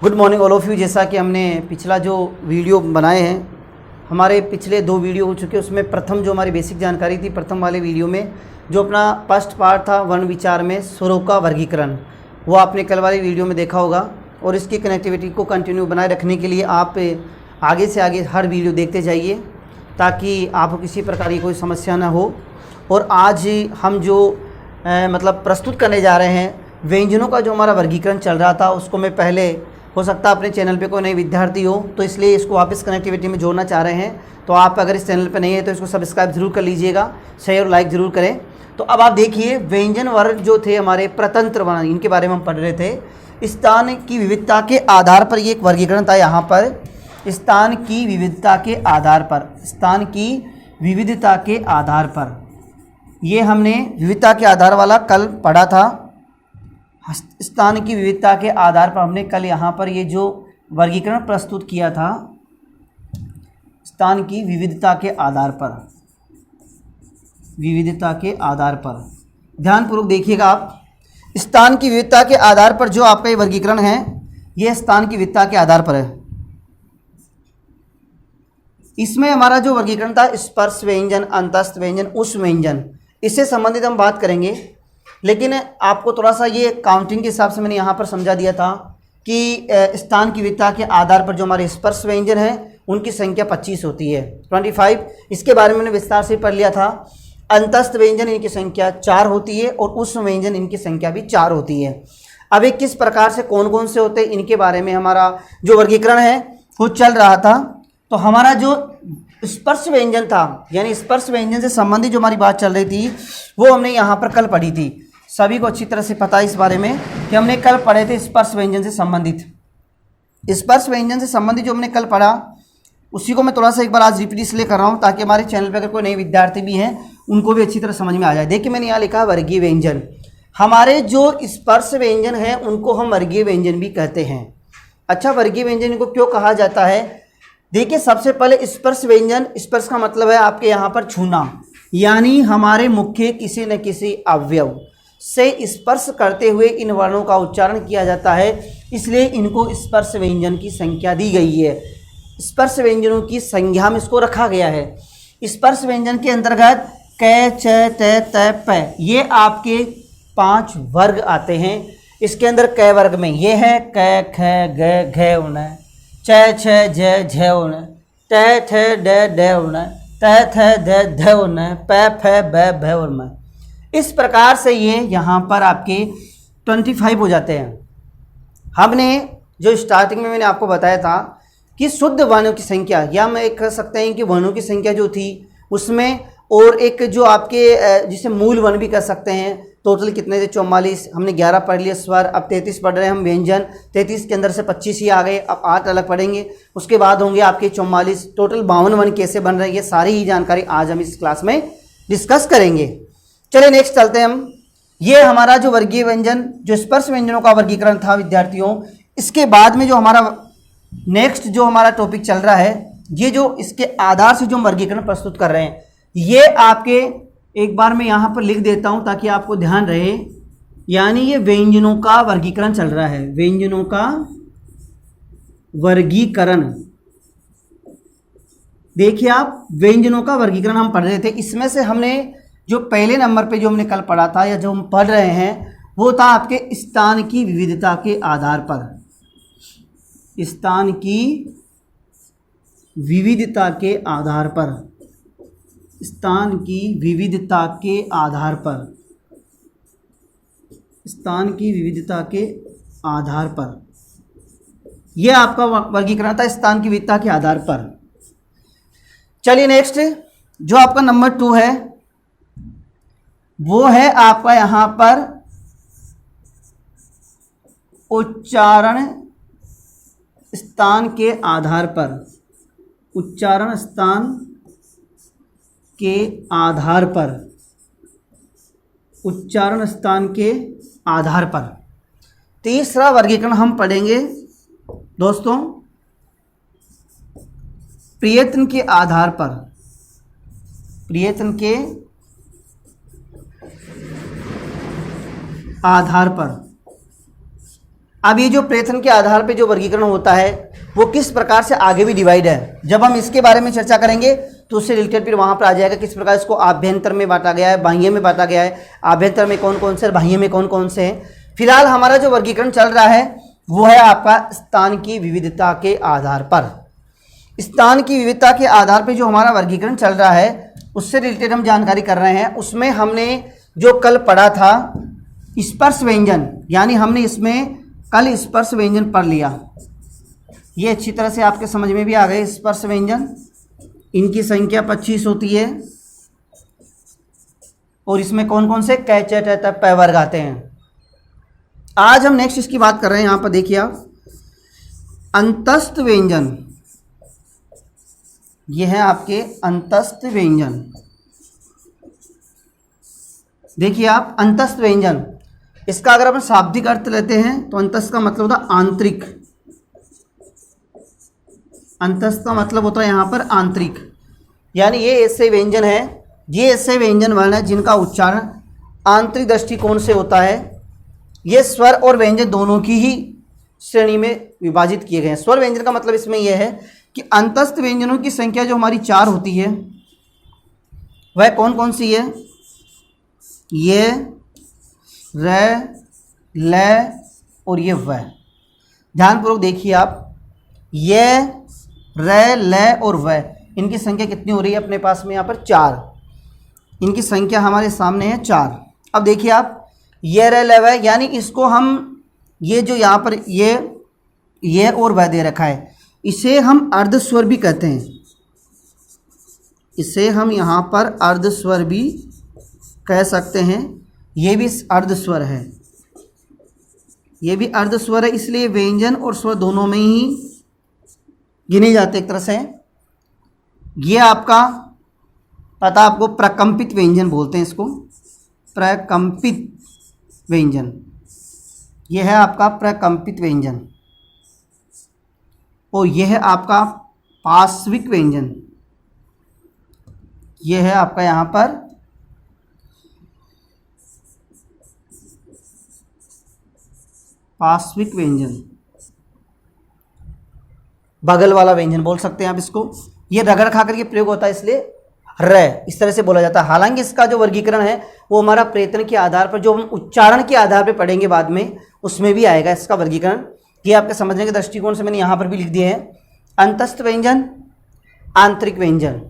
Good morning all of you. जैसा कि हमने पिछला जो वीडियो बनाए हैं, हमारे पिछले 2 वीडियो हो चुके हैं। उसमें प्रथम जो हमारी बेसिक जानकारी थी, प्रथम वाले वीडियो में जो अपना फर्स्ट पार्ट था वर्ण विचार में स्वरों का वर्गीकरण, वो आपने कल वाली वीडियो में देखा होगा। और इसकी कनेक्टिविटी को कंटिन्यू बनाए रखने के लिए आप आगे से आगे हर वीडियो देखते जाइए ताकि आपको किसी प्रकार की कोई समस्या ना हो। और आज हम जो मतलब प्रस्तुत करने जा रहे हैं व्यंजनों का जो हमारा वर्गीकरण चल रहा था, उसको मैं पहले हो सकता है अपने चैनल पे कोई नए विद्यार्थी हो तो इसलिए इसको वापस कनेक्टिविटी में जोड़ना चाह रहे हैं। तो आप अगर इस चैनल पे नहीं है तो इसको सब्सक्राइब जरूर कर लीजिएगा, शेयर और लाइक ज़रूर करें। तो अब आप देखिए, व्यंजन वर्ग जो थे हमारे प्रतंत्र वर्ण, इनके बारे में हम पढ़ रहे थे। स्थान की विविधता के आधार पर ये एक वर्गीकरण था। यहाँ पर स्थान की विविधता के आधार पर, स्थान की विविधता के आधार पर, ये हमने विविधता के आधार वाला कल पढ़ा था। स्थान की विविधता के आधार पर हमने कल यहाँ पर ये जो वर्गीकरण प्रस्तुत किया था, स्थान की विविधता के आधार पर, विविधता के आधार पर ध्यानपूर्वक देखिएगा आप। स्थान की विविधता के आधार पर जो आपका ये वर्गीकरण है, ये स्थान की विविधता के आधार पर है। इसमें हमारा जो वर्गीकरण था स्पर्श व्यंजन, अंतस्थ व्यंजन, उष् व्यंजन, इससे संबंधित हम बात करेंगे। लेकिन आपको थोड़ा सा ये काउंटिंग के हिसाब से मैंने यहाँ पर समझा दिया था कि स्थान की विविधता के आधार पर जो हमारे स्पर्श व्यंजन हैं उनकी संख्या 25 होती है, 25। इसके बारे में मैंने विस्तार से पढ़ लिया था। अंतस्थ व्यंजन इनकी संख्या 4 होती है और उष् व्यंजन इनकी संख्या भी 4 होती है। अब एक किस प्रकार से कौन कौन से होते हैं इनके बारे में हमारा जो वर्गीकरण है वो चल रहा था। तो हमारा जो स्पर्श व्यंजन था, यानी स्पर्श व्यंजन से संबंधित जो हमारी बात चल रही थी वो हमने यहाँ पर कल पढ़ी थी। सभी को अच्छी तरह से पता है इस बारे में कि हमने कल पढ़े थे स्पर्श व्यंजन से संबंधित। स्पर्श व्यंजन से संबंधित जो हमने कल पढ़ा उसी को मैं थोड़ा सा एक बार आज रिपीट इसलिए कर रहा हूँ ताकि हमारे चैनल पर अगर कोई नए विद्यार्थी भी हैं उनको भी अच्छी तरह समझ में आ जाए। देखिए मैंने यहाँ लिखा वर्गीय व्यंजन। हमारे जो स्पर्श व्यंजन हैं उनको हम वर्गीय व्यंजन भी कहते हैं। अच्छा, वर्गीय व्यंजन इनको क्यों कहा जाता है? देखिए, सबसे पहले स्पर्श व्यंजन, स्पर्श का मतलब है आपके यहाँ पर छूना, यानी हमारे मुख के किसी न किसी अवयव से स्पर्श करते हुए इन वर्णों का उच्चारण किया जाता है, इसलिए इनको स्पर्श व्यंजन की संख्या दी गई है। स्पर्श व्यंजनों की संज्ञा में इसको रखा गया है। स्पर्श व्यंजन के अंतर्गत क, च, त, त, प, ये आपके 5 वर्ग आते हैं। इसके अंदर क वर्ग में ये है क, ख, ग, घ, उण, च, छ, ज, झ, उण, ट, ठ, ड, ड, उण, त, थ, द, ध, उण, प, फ, ब, भ, और म। इस प्रकार से ये यहाँ पर आपके 25 हो जाते हैं। हमने जो स्टार्टिंग में मैंने आपको बताया था कि शुद्ध वर्णों की संख्या, या मैं कह सकते हैं कि वर्णों की संख्या जो थी उसमें, और एक जो आपके जिसे मूल वर्ण भी कह सकते हैं, टोटल कितने थे? 44। हमने 11 पढ़ लिए स्वर, अब 33 पढ़ रहे हैं हम व्यंजन। 33 के अंदर से 25 ही आ गए, अब 8 अलग पढ़ेंगे। उसके बाद होंगे आपके 44। टोटल 52 वर्ण कैसे बन रहे हैं, ये सारी ही जानकारी आज हम इस क्लास में डिस्कस करेंगे। चलिए नेक्स्ट चलते हैं हम। ये हमारा जो वर्गीय व्यंजन, जो स्पर्श व्यंजनों का वर्गीकरण था विद्यार्थियों। इसके बाद में जो हमारा नेक्स्ट जो हमारा टॉपिक चल रहा है, ये जो इसके आधार से जो हम वर्गीकरण प्रस्तुत कर रहे हैं, ये आपके एक बार मैं यहाँ पर लिख देता हूँ ताकि आपको ध्यान रहे। यानी ये व्यंजनों का वर्गीकरण चल रहा है, व्यंजनों का वर्गीकरण। देखिए आप, व्यंजनों का वर्गीकरण हम पढ़ रहे थे। इसमें से हमने जो पहले नंबर पे जो हमने कल पढ़ा था या जो हम पढ़ रहे हैं वो था आपके स्थान की विविधता के आधार पर, स्थान की विविधता के आधार पर, स्थान की विविधता के आधार पर, स्थान की विविधता के आधार पर, यह आपका वर्गीकरण था स्थान की विविधता के आधार पर। चलिए नेक्स्ट जो आपका नंबर 2 है वो है आपका यहाँ पर उच्चारण स्थान के आधार पर, उच्चारण स्थान के आधार पर, उच्चारण स्थान के आधार पर। तीसरा वर्गीकरण हम पढ़ेंगे दोस्तों प्रयत्न के आधार पर, प्रयत्न के आधार पर। अब ये जो प्रयत्न के आधार पे जो वर्गीकरण होता है वो किस प्रकार से आगे भी डिवाइड है, जब हम इसके बारे में चर्चा करेंगे तो उससे रिलेटेड फिर वहाँ पर आ जाएगा किस प्रकार इसको आभ्यंतर में बांटा गया है, बाह्य में बांटा गया है, आभ्यंतर में कौन कौन से, बाह्य में कौन कौन से हैं। फिलहाल हमारा जो वर्गीकरण चल रहा है वो है आपका स्थान की विविधता के आधार पर। स्थान की विविधता के आधार पर जो हमारा वर्गीकरण चल रहा है उससे रिलेटेड हम जानकारी कर रहे हैं। उसमें हमने जो कल पढ़ा था स्पर्श व्यंजन, यानी हमने इसमें कल स्पर्श व्यंजन पढ़ लिया, ये अच्छी तरह से आपके समझ में भी आ गए। स्पर्श व्यंजन, इनकी संख्या 25 होती है और इसमें कौन कौन से क च ट त प वर्ग आते हैं। आज हम नेक्स्ट इसकी बात कर रहे हैं। यहां पर देखिए आप, अंतस्थ व्यंजन, ये है आपके अंतस्थ व्यंजन। देखिए आप, अंतस्थ व्यंजन, इसका अगर अपन शाब्दिक अर्थ लेते हैं तो अंतस्थ का मतलब होता है आंतरिक। अंतस्थ का मतलब होता है यहाँ पर आंतरिक, यानी ये ऐसे व्यंजन है, ये ऐसे व्यंजन वर्ण है जिनका उच्चारण आंतरिक दृष्टिकोण से होता है। ये स्वर और व्यंजन दोनों की ही श्रेणी में विभाजित किए गए हैं। स्वर व्यंजन का मतलब इसमें यह है कि अंतस्थ व्यंजनों की संख्या जो हमारी 4 होती है वह कौन कौन सी है, ये, र, ल और ये व। ध्यानपूर्वक देखिए आप, ये, र, ल और व, इनकी संख्या कितनी हो रही है अपने पास में यहाँ पर 4। इनकी संख्या हमारे सामने है 4। अब देखिए आप, ये, र, ल, व, यानी इसको हम, ये जो यहाँ पर ये और व दे रखा है, इसे हम अर्धस्वर भी कहते हैं। इसे हम यहाँ पर अर्धस्वर भी कह सकते हैं। ये भी अर्धस्वर है, ये भी अर्धस्वर है, इसलिए व्यंजन और स्वर दोनों में ही गिने जाते एक तरह से। ये आपका पता, आपको प्रकंपित व्यंजन बोलते हैं इसको, प्रकंपित व्यंजन। यह है आपका प्रकंपित व्यंजन और यह है आपका पार्श्विक व्यंजन। यह है आपका यहाँ पर पार्श्विक व्यंजन, बगल वाला व्यंजन बोल सकते हैं आप इसको। ये रगड़ खा करके प्रयोग होता है, इसलिए र इस तरह से बोला जाता है। हालांकि इसका जो वर्गीकरण है वो हमारा प्रयत्न के आधार पर, जो हम उच्चारण के आधार पर पढ़ेंगे बाद में, उसमें भी आएगा इसका वर्गीकरण। ये आपके समझने के दृष्टिकोण से मैंने यहाँ पर भी लिख दिए हैं। अंतस्थ व्यंजन, आंतरिक व्यंजन,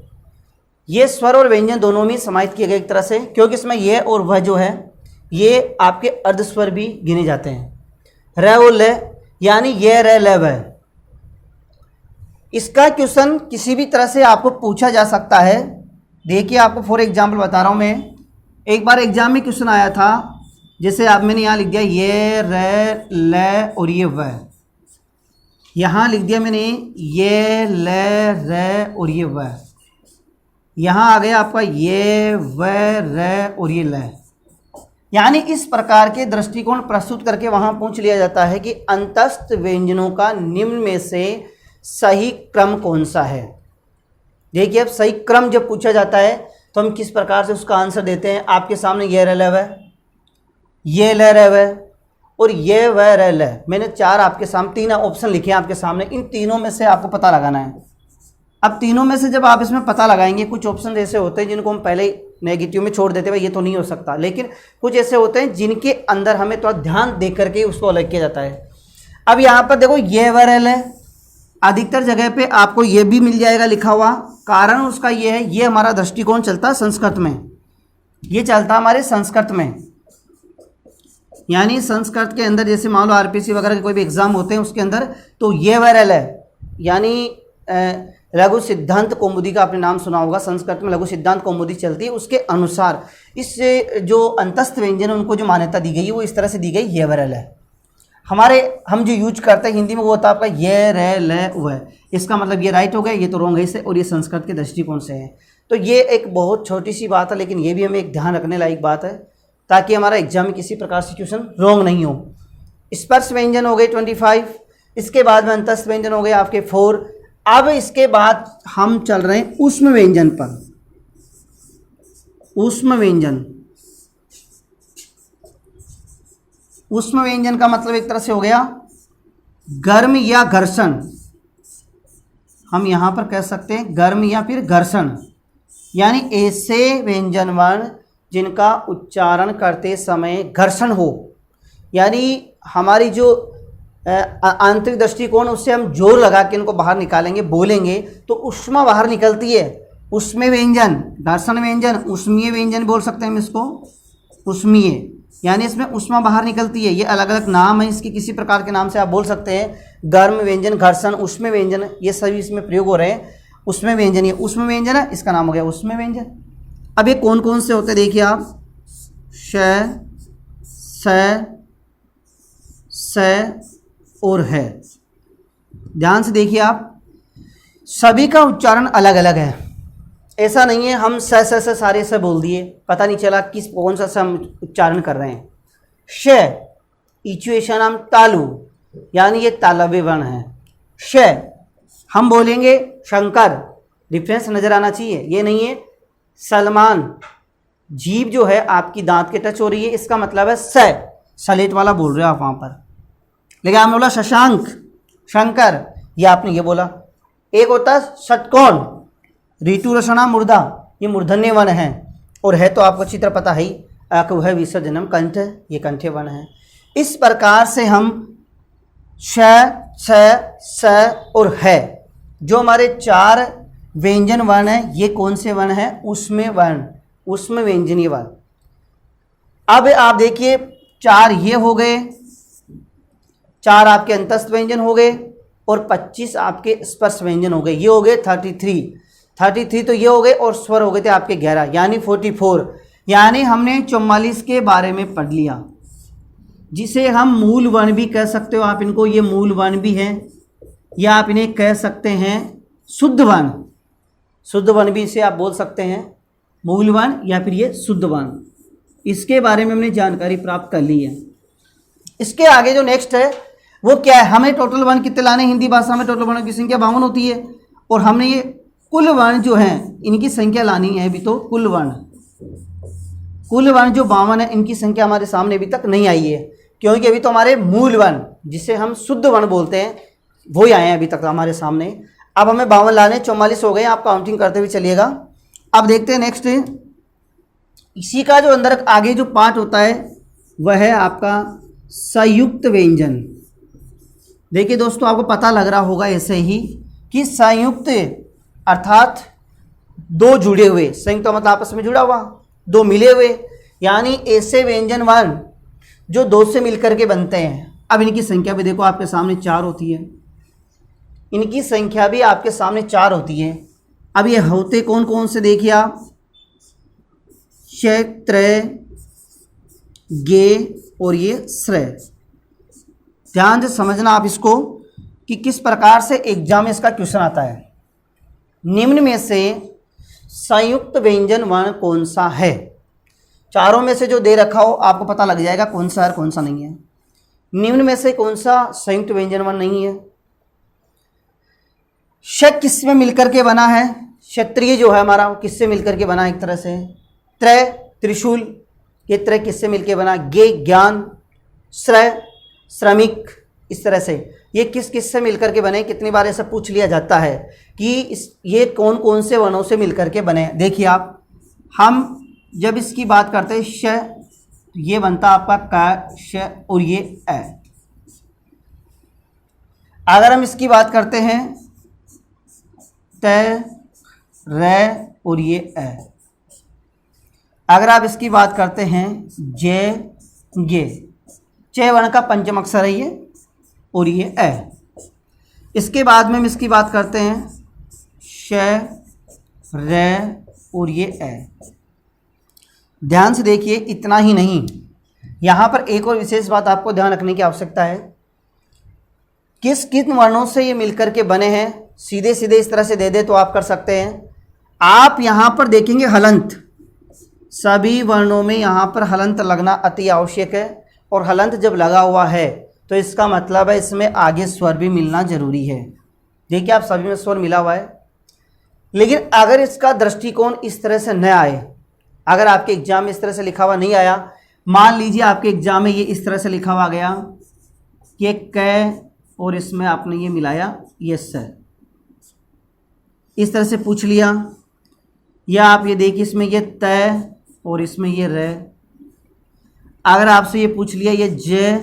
ये स्वर और व्यंजन दोनों में समाहित किए गए एक तरह से, क्योंकि इसमें ये और वह जो है ये आपके अर्धस्वर भी गिने जाते हैं। र और ल, यानी ये, र, ल, व। इसका क्वेश्चन किसी भी तरह से आपको पूछा जा सकता है। देखिए आपको फॉर एग्जाम्पल बता रहा हूँ मैं, एक बार एग्जाम में क्वेश्चन आया था, जैसे आप, मैंने यहाँ लिख दिया ये, र, ल और ये व। यहाँ लिख दिया मैंने ये, ल, र और ये व। यहाँ आ गया आपका ये, व, र और ये ल। यानी इस प्रकार के दृष्टिकोण प्रस्तुत करके वहाँ पूछ लिया जाता है कि अंतस्थ व्यंजनों का निम्न में से सही क्रम कौन सा है। देखिए अब सही क्रम जब पूछा जाता है तो हम किस प्रकार से उसका आंसर देते हैं। आपके सामने ये, र, ल, व, ये, ल, र, व और ये, व, र, ल। मैंने 4 आपके सामने 3 ऑप्शन लिखे हैं आपके सामने। इन तीनों में से आपको पता लगाना है। अब तीनों में से जब आप इसमें पता लगाएंगे, कुछ ऑप्शन ऐसे होते हैं जिनको हम पहले ही नेगेटिव में छोड़ देते हैं, ये तो नहीं हो सकता, लेकिन कुछ ऐसे होते हैं जिनके अंदर हमें थोड़ा ध्यान दे करके उसको अलग किया जाता है। अब यहाँ पर देखो ये, व, र, ल, अधिकतर जगह पे आपको ये भी मिल जाएगा लिखा हुआ। कारण उसका ये है, ये हमारा दृष्टिकोण चलता है संस्कृत में, ये चलता हमारे संस्कृत में। यानी संस्कृत के अंदर जैसे मान लो आरपीसी वगैरह के कोई भी एग्जाम होते हैं उसके अंदर, तो ये, व, र, ल, यानी लघु सिद्धांत कौमुदी का आपने नाम सुना होगा। संस्कृत में लघु सिद्धांत कौमुदी चलती है, उसके अनुसार इस जो अंतस्थ व्यंजन उनको जो मान्यता दी गई है वो इस तरह से दी गई, ये, व, र, ल। हमारे हम जो यूज करते हैं हिंदी में वो होता है आपका ये, र, ल, व। इसका मतलब ये राइट हो गया, ये तो रॉन्ग है इससे, और ये संस्कृत के दृष्टिकोण से है। तो ये एक बहुत छोटी सी बात है, लेकिन ये भी हमें एक ध्यान रखने लायक बात है, ताकि हमारा एग्जाम में किसी प्रकार से क्वेश्चन रॉन्ग नहीं हो। स्पर्श व्यंजन हो गए 25, इसके बाद में अंतस्थ व्यंजन हो गए आपके 4। अब इसके बाद हम चल रहे हैं ऊष्म व्यंजन पर। ऊष्म व्यंजन, उष्म व्यंजन का मतलब एक तरह से हो गया गर्म या घर्षण, हम यहाँ पर कह सकते हैं गर्म या फिर घर्षण, यानी ऐसे व्यंजन वर्ण जिनका उच्चारण करते समय घर्षण हो, यानी हमारी जो आंतरिक दृष्टिकोण उससे हम जोर लगा के इनको बाहर निकालेंगे, बोलेंगे तो ऊष्मा बाहर निकलती है। ऊष्मीय व्यंजन, घर्षण व्यंजन, ऊष्मीय व्यंजन बोल सकते हैं हम इसको, ऊष्मीय, यानी इसमें ऊष्मा बाहर निकलती है। ये अलग अलग नाम है इसके, किसी प्रकार के नाम से आप बोल सकते हैं। गर्म व्यंजन, घर्षण, ऊष्मीय व्यंजन, ये सभी इसमें प्रयोग हो रहे हैं। ऊष्मीय व्यंजन, ये ऊष्मीय व्यंजन है, इसका नाम हो गया ऊष्मीय व्यंजन। अब ये कौन कौन से होते हैं देखिए आप, श, स और है। ध्यान से देखिए आप, सभी का उच्चारण अलग अलग है। ऐसा नहीं है हम स सारे से बोल दिए, पता नहीं चला किस कौन सा हम उच्चारण कर रहे हैं। श इचुएशन हम तालु, यानी ये तालव्य वर्ण है। श हम बोलेंगे शंकर, डिफरेंस नजर आना चाहिए, ये नहीं है सलमान, जीभ जो है आपकी दांत के टच हो रही है, इसका मतलब है सलेट वाला बोल रहे हो आप वहाँ पर। लेकिन आपने बोला शशांक, शंकर, ये आपने ये बोला। एक होता है षटकोण, ऋतु रसना मूर्धा, ये मूर्धन्य वर्ण है, और है तो आपको अच्छी तरह पता है ही, वह विसर्जनम कंठ, ये कंठे वर्ण है। इस प्रकार से हम श, स और है, जो हमारे चार व्यंजन वर्ण है, ये कौन से वर्ण है? ऊष्मीय वर्ण, ऊष्म व्यंजनीय वर्ण। अब आप देखिए, चार ये हो गए, चार आपके अंतस्थ व्यंजन हो गए, और 25 आपके स्पर्श व्यंजन हो गए, ये हो गए 33 तो ये हो गए, और स्वर हो गए थे आपके 11, यानी 44। यानी हमने 44 के बारे में पढ़ लिया, जिसे हम मूल वर्ण भी कह सकते हो आप इनको, ये मूल वर्ण भी हैं, या आप इन्हें कह सकते हैं शुद्ध वर्ण, शुद्ध वर्ण भी इसे आप बोल सकते हैं, मूल वर्ण या फिर ये शुद्ध वर्ण। इसके बारे में हमने जानकारी प्राप्त कर ली है। इसके आगे जो नेक्स्ट है वो क्या है? हमें टोटल वर्ण कितने लाने? हिंदी भाषा में टोटल वर्ण की संख्या 52 होती है, और हमने ये कुल वर्ण जो हैं इनकी संख्या लानी है। अभी तो कुल वर्ण जो 52 है, इनकी संख्या हमारे सामने अभी तक नहीं आई है, क्योंकि अभी तो हमारे मूल वर्ण जिसे हम शुद्ध वर्ण बोलते हैं वो ही आए हैं अभी तक हमारे सामने। अब हमें 52 लाने, 44 हो गए, आप काउंटिंग करते हुए चलिएगा। अब देखते हैं नेक्स्ट, इसी का जो अंदर आगे जो पार्ट होता है वह है आपका संयुक्त व्यंजन। देखिए दोस्तों, आपको पता लग रहा होगा ऐसे ही कि संयुक्त अर्थात दो जुड़े हुए, संयुक्त मतलब आपस में जुड़ा हुआ, दो मिले हुए, यानी ऐसे व्यंजन वर्ण जो दो से मिलकर के बनते हैं। अब इनकी संख्या भी देखो आपके सामने 4 होती है, इनकी संख्या भी आपके सामने 4 होती है। अब ये होते कौन कौन से देखिए आप, क्षेत्र, गे और ये श्रेय। ध्यान से समझना आप इसको कि किस प्रकार से एग्जाम में इसका क्वेश्चन आता है। निम्न में से संयुक्त व्यंजन वर्ण कौन सा है? चारों में से जो दे रखा हो आपको पता लग जाएगा कौन सा है कौन सा नहीं है। निम्न में से कौन सा संयुक्त व्यंजन वर्ण नहीं है? श किसमें मिलकर के बना है? क्षत्रिय जो है हमारा किससे मिलकर के बना है? एक तरह से त्रय, त्रिशूल, ये त्रय किससे मिलकर बना? गे ज्ञान, श्रय श्रमिक, इस तरह से ये किस किस से मिलकर के बने? कितनी बार ऐसा पूछ लिया जाता है कि ये कौन कौन से वर्णों से मिलकर के बने। देखिए आप, हम जब इसकी बात करते हैं श, ये बनता आपका क, श और ये अ। अगर हम इसकी बात करते हैं त, र और ये अ। अगर आप इसकी बात करते हैं जे, गे, च वर्ण का पंचम अक्षर है ये, और ये अ। इसके बाद में हम इसकी बात करते हैं श, र और ये अ। ध्यान से देखिए, इतना ही नहीं, यहाँ पर एक और विशेष बात आपको ध्यान रखने की आवश्यकता है। किस किन वर्णों से ये मिलकर के बने हैं? सीधे सीधे इस तरह से दे दे तो आप कर सकते हैं। आप यहाँ पर देखेंगे हलंत, सभी वर्णों में यहाँ पर हलंत लगना अति आवश्यक है, और हलंत जब लगा हुआ है तो इसका मतलब है इसमें आगे स्वर भी मिलना जरूरी है। देखिए आप, सभी में स्वर मिला हुआ है। लेकिन अगर इसका दृष्टिकोण इस तरह से न आए, अगर आपके एग्जाम में इस तरह से लिखा हुआ नहीं आया, मान लीजिए आपके एग्जाम में ये इस तरह से लिखा हुआ गया कि क और इसमें आपने ये मिलाया यस सर, इस तरह से पूछ लिया, या आप ये देखिए इसमें ये तय और इसमें ये र। अगर आपसे ये पूछ लिया ये ज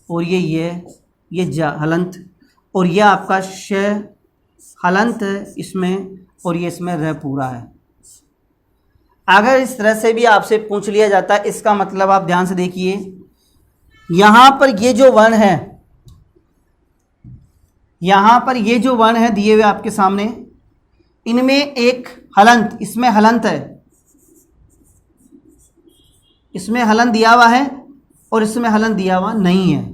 और ये ज हलंत, और ये आपका श हलंत इसमें, और ये इसमें र पूरा है। अगर इस तरह से भी आपसे पूछ लिया जाता है, इसका मतलब आप ध्यान से देखिए, यहाँ पर ये जो वर्ण है, यहाँ पर ये जो वर्ण है दिए हुए आपके सामने, इनमें एक हलंत, इसमें हलंत है, इसमें हलंत दिया हुआ है और इसमें हलंत दिया हुआ नहीं है।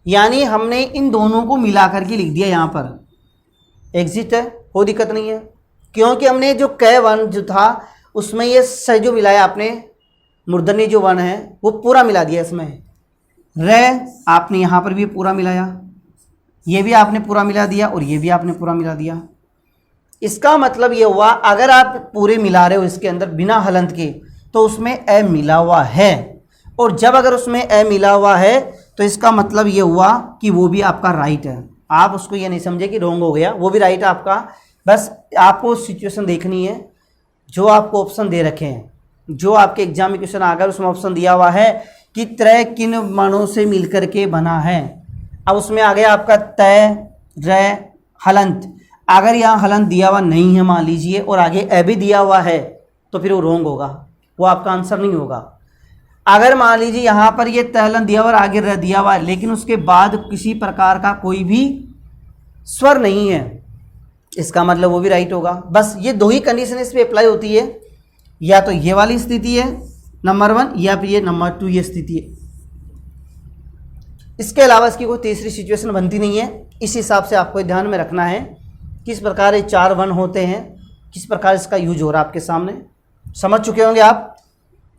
यानी हमने इन दोनों को मिला करके लिख दिया। यहाँ पर एग्जिट है, कोई दिक्कत नहीं है, क्योंकि हमने जो क वर्ण जो था उसमें ये स जो मिलाया आपने, मूर्धन्य जो वर्ण है वो पूरा मिला दिया। इसमें र आपने यहाँ पर भी पूरा मिलाया, ये भी आपने पूरा मिला दिया और ये भी आपने पूरा मिला दिया। इसका मतलब ये हुआ अगर आप पूरे मिला रहे हो इसके अंदर बिना हलंत के, तो उसमें ए मिला हुआ है, और जब अगर उसमें ए मिला हुआ है तो इसका मतलब ये हुआ कि वो भी आपका राइट है। आप उसको ये नहीं समझे कि रॉन्ग हो गया, वो भी राइट है आपका। बस आपको सिचुएशन देखनी है, जो आपको ऑप्शन दे रखे हैं, जो आपके एग्जाम में क्वेश्चन आकर उसमें ऑप्शन दिया हुआ है कि त्रय किन वर्णों से मिलकर के बना है। अब उसमें आ गया आपका तय, र, हलंत। अगर यहाँ हलंत दिया हुआ नहीं है मान लीजिए और आगे ए भी दिया हुआ है, तो फिर वो रॉन्ग होगा, वो आपका आंसर नहीं होगा। अगर मान लीजिए यहाँ पर ये तहलन दिया हुआ और आगे र दिया हुआ है, लेकिन उसके बाद किसी प्रकार का कोई भी स्वर नहीं है, इसका मतलब वो भी राइट होगा। बस ये दो ही कंडीशन इस पर अप्लाई होती है, या तो ये वाली स्थिति है नंबर 1, या फिर ये नंबर 2 ये स्थिति है। इसके अलावा इसकी कोई तीसरी सिचुएशन बनती नहीं है। इस हिसाब से आपको ध्यान में रखना है किस प्रकार ये 4 वर्ण होते हैं, किस प्रकार इसका यूज हो रहा है आपके सामने। समझ चुके होंगे आप।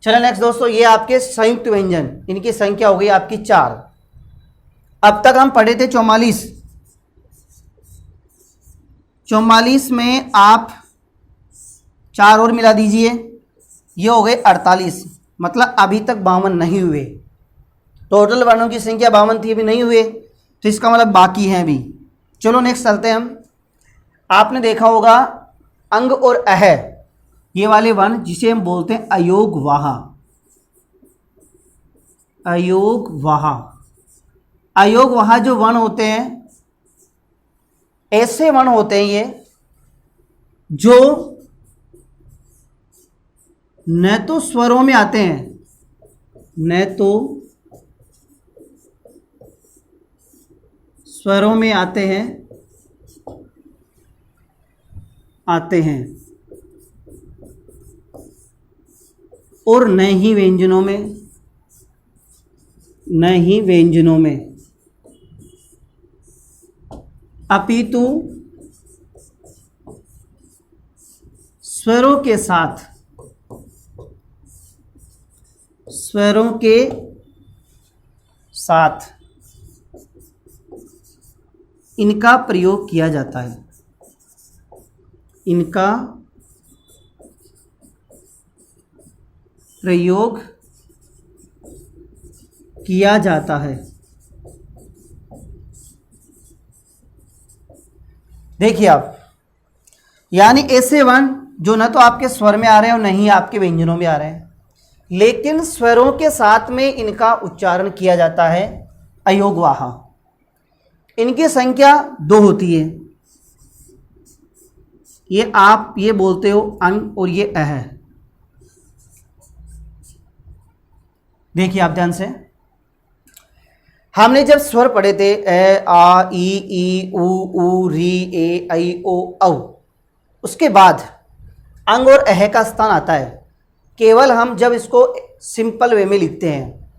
चलिए नेक्स्ट दोस्तों, ये आपके संयुक्त व्यंजन, इनकी संख्या हो गई आपकी 4। अब तक हम पढ़े थे 44। 44 में आप 4 और मिला दीजिए, ये हो गए 48। मतलब अभी तक 52 नहीं हुए। टोटल वर्णों की संख्या 52 थी, अभी नहीं हुए, तो इसका मतलब बाकी हैं अभी। चलो नेक्स्ट चलते हैं हम। आपने देखा होगा अंग और अह, ये वाले वर्ण जिसे हम बोलते हैं अयोगवाह। अयोगवाह, अयोगवाह जो वर्ण होते हैं, ऐसे वर्ण होते हैं ये जो न तो स्वरों में आते हैं, न तो स्वरों में आते हैं और न ही व्यंजनों में, अपितु स्वरों के साथ इनका प्रयोग किया जाता है। इनका प्रयोग किया जाता है। देखिए आप, यानी ऐसे वर्ण जो न तो आपके स्वर में आ रहे हैं और न ही आपके व्यंजनों में आ रहे हैं, लेकिन स्वरों के साथ में इनका उच्चारण किया जाता है, अयोगवाह। इनकी संख्या 2 होती है। ये आप ये बोलते हो अंग और ये अह। देखिए आप ध्यान से, हमने जब स्वर पढ़े थे ए आ ई उ री ए ऐ ओ औ, उसके बाद अंग और अह का स्थान आता है। केवल हम जब इसको सिंपल वे में लिखते हैं,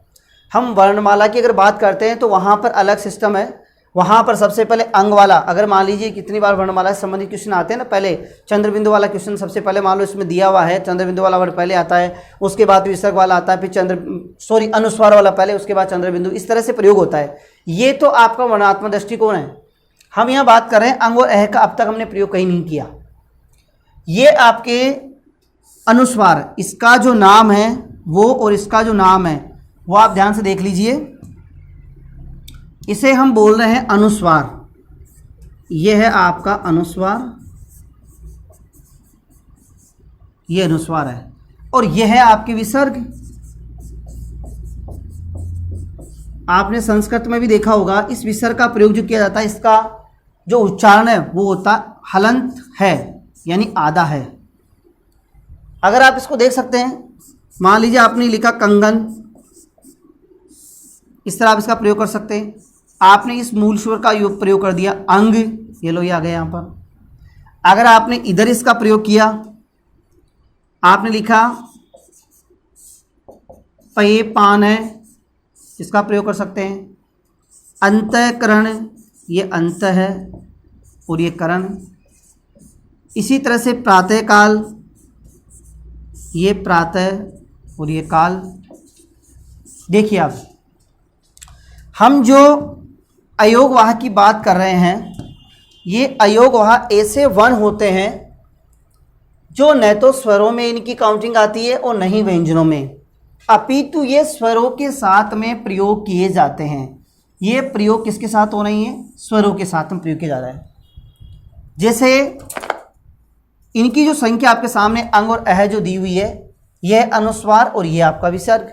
हम वर्णमाला की अगर बात करते हैं तो वहाँ पर अलग सिस्टम है। वहाँ पर सबसे पहले अंग वाला, अगर मान लीजिए कितनी बार वर्णमाला से संबंधित क्वेश्चन आते हैं ना, पहले चंद्रबिंदु वाला क्वेश्चन सबसे पहले मान लो इसमें दिया हुआ है, चंद्रबिंदु वाला वर्ड पहले आता है, उसके बाद विसर्ग वाला आता है, फिर अनुस्वार वाला पहले, उसके बाद चंद्रबिंदु, इस तरह से प्रयोग होता है। ये तो आपका वर्णात्मक दृष्टिकोण है। हम यहाँ बात कर रहे हैं अंग और अह का, अब तक हमने प्रयोग कहीं नहीं किया। ये आपके अनुस्वार, इसका जो नाम है वो और इसका जो नाम है वो आप ध्यान से देख लीजिए। इसे हम बोल रहे हैं अनुस्वार। ये है आपका अनुस्वार, ये अनुस्वार है। और ये है आपके विसर्ग। आपने संस्कृत में भी देखा होगा, इस विसर्ग का प्रयोग जो किया जाता है, इसका जो उच्चारण है वो होता हलंत है, यानी आधा है। अगर आप इसको देख सकते हैं, मान लीजिए आपने लिखा कंगन, इस तरह आप इसका प्रयोग कर सकते हैं। आपने इस मूल स्वर का प्रयोग कर दिया अंग, ये लो ये आ गया यहाँ पर। अगर आपने इधर इसका प्रयोग किया, आपने लिखा पे पान है, इसका प्रयोग कर सकते हैं। अंतःकरण, ये अंत है और ये करण। इसी तरह से प्रातःकाल, ये प्रातः और ये काल। देखिए अब हम जो अयोगवाह की बात कर रहे हैं, ये अयोगवाह ऐसे वर्ण होते हैं जो न तो स्वरों में इनकी काउंटिंग आती है और न ही व्यंजनों में, अपितु ये स्वरों के साथ में प्रयोग किए जाते हैं। ये प्रयोग किसके साथ हो रही हैं? स्वरों के साथ में प्रयोग किया जा रहा है। जैसे इनकी जो संख्या आपके सामने अंग और अह जो दी हुई है, यह अनुस्वार और यह आपका विसर्ग।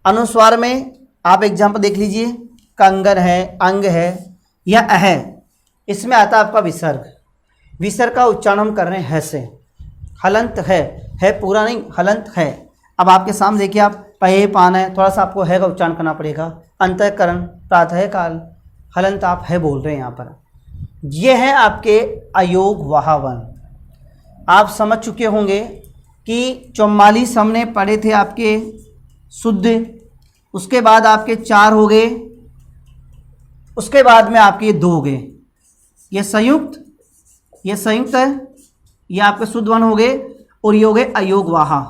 अनुस्वार में आप एग्जाम्पल देख लीजिए, कंगन है, अंग है या अह, इसमें आता है आपका विसर्ग। विसर्ग का उच्चारण हम कर रहे हैं है से, हलंत है पूरा नहीं, हलंत है। अब आपके सामने देखिए, आप पहे पान है, थोड़ा सा आपको है का उच्चारण करना पड़ेगा। अंतःकरण, प्रातःकाल, हलंत आप है बोल रहे हैं यहाँ पर। ये है आपके अयोग वहावन। आप समझ चुके होंगे कि 44 हमने पढ़े थे आपके शुद्ध, उसके बाद आपके 4 हो गए, उसके बाद में आपके 2 हो गए। ये संयुक्त है, ये आपके शुद्ध वन हो गए और ये हो गए अयोग वाहा।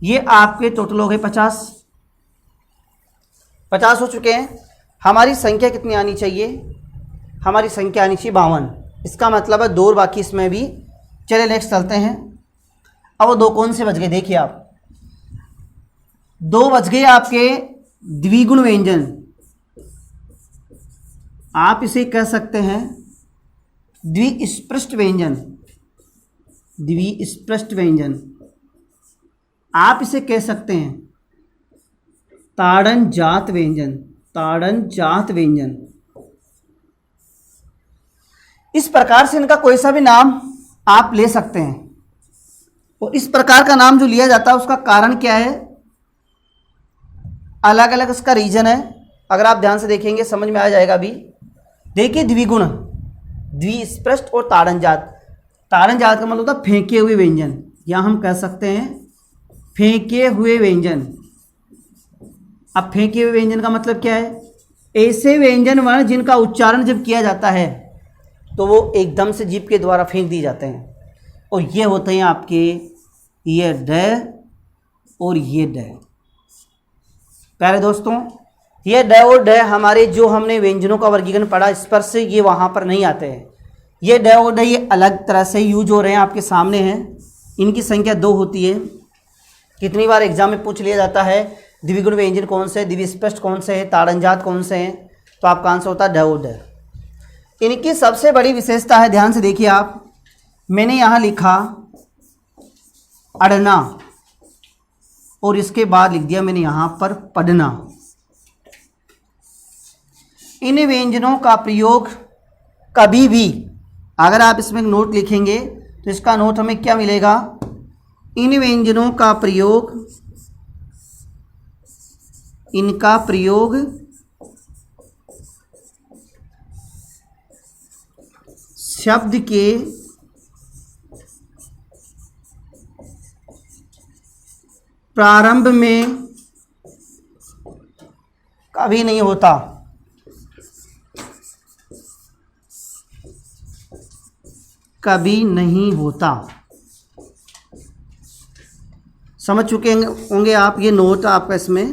ये आपके टोटल हो गए 50 हो चुके हैं। हमारी संख्या कितनी आनी चाहिए? हमारी संख्या आनी चाहिए 52। इसका मतलब है 2 और बाकी इसमें भी। चलिए नेक्स्ट चलते हैं। अब वो 2 कौन से बच गए? देखिए आप, 2 बच गए आपके द्विगुण व्यंजन। आप इसे कह सकते हैं द्विस्पृष्ट व्यंजन, द्विस्पृष्ट व्यंजन। आप इसे कह सकते हैं ताड़न जात व्यंजन, ताड़न जात व्यंजन। इस प्रकार से इनका कोई सा भी नाम आप ले सकते हैं। और इस प्रकार का नाम जो लिया जाता है उसका कारण क्या है? अलग अलग इसका रीजन है। अगर आप ध्यान से देखेंगे समझ में आ जाएगा अभी। देखिए द्विगुण, द्विस्पृष्ट और ताड़न जात। ताड़न जात का मतलब होता है फेंके हुए व्यंजन, या हम कह सकते हैं फेंके हुए व्यंजन। अब फेंके हुए व्यंजन का मतलब क्या है? ऐसे व्यंजन वर्ण जिनका उच्चारण जब किया जाता है तो वो एकदम से जीभ के द्वारा फेंक दिए जाते हैं। और ये होते हैं आपके ये ड और ये ड। प्यारे दोस्तों, ये ड और ड हमारे जो हमने व्यंजनों का वर्गीकरण पढ़ा स्पर्श से, ये वहाँ पर नहीं आते हैं। ये ड और ड ये अलग तरह से यूज हो रहे हैं, आपके सामने हैं। इनकी संख्या 2 होती है। कितनी बार एग्जाम में पूछ लिया जाता है द्विगुण व्यंजन कौन से, द्विस्पष्ट कौन से है, ताड़नजात कौन से हैं, तो आपका आंसर होता है ड और ड। इनकी सबसे बड़ी विशेषता है, ध्यान से देखिए आप, मैंने यहाँ लिखा अड़ना और इसके बाद लिख दिया मैंने यहाँ पर पढ़ना। इन व्यंजनों का प्रयोग कभी भी, अगर आप इसमें नोट लिखेंगे तो इसका नोट हमें क्या मिलेगा? इन व्यंजनों का प्रयोग, इनका प्रयोग शब्द के प्रारंभ में कभी नहीं होता। कभी नहीं होता। समझ चुके होंगे आप, ये नोट आपका इसमें।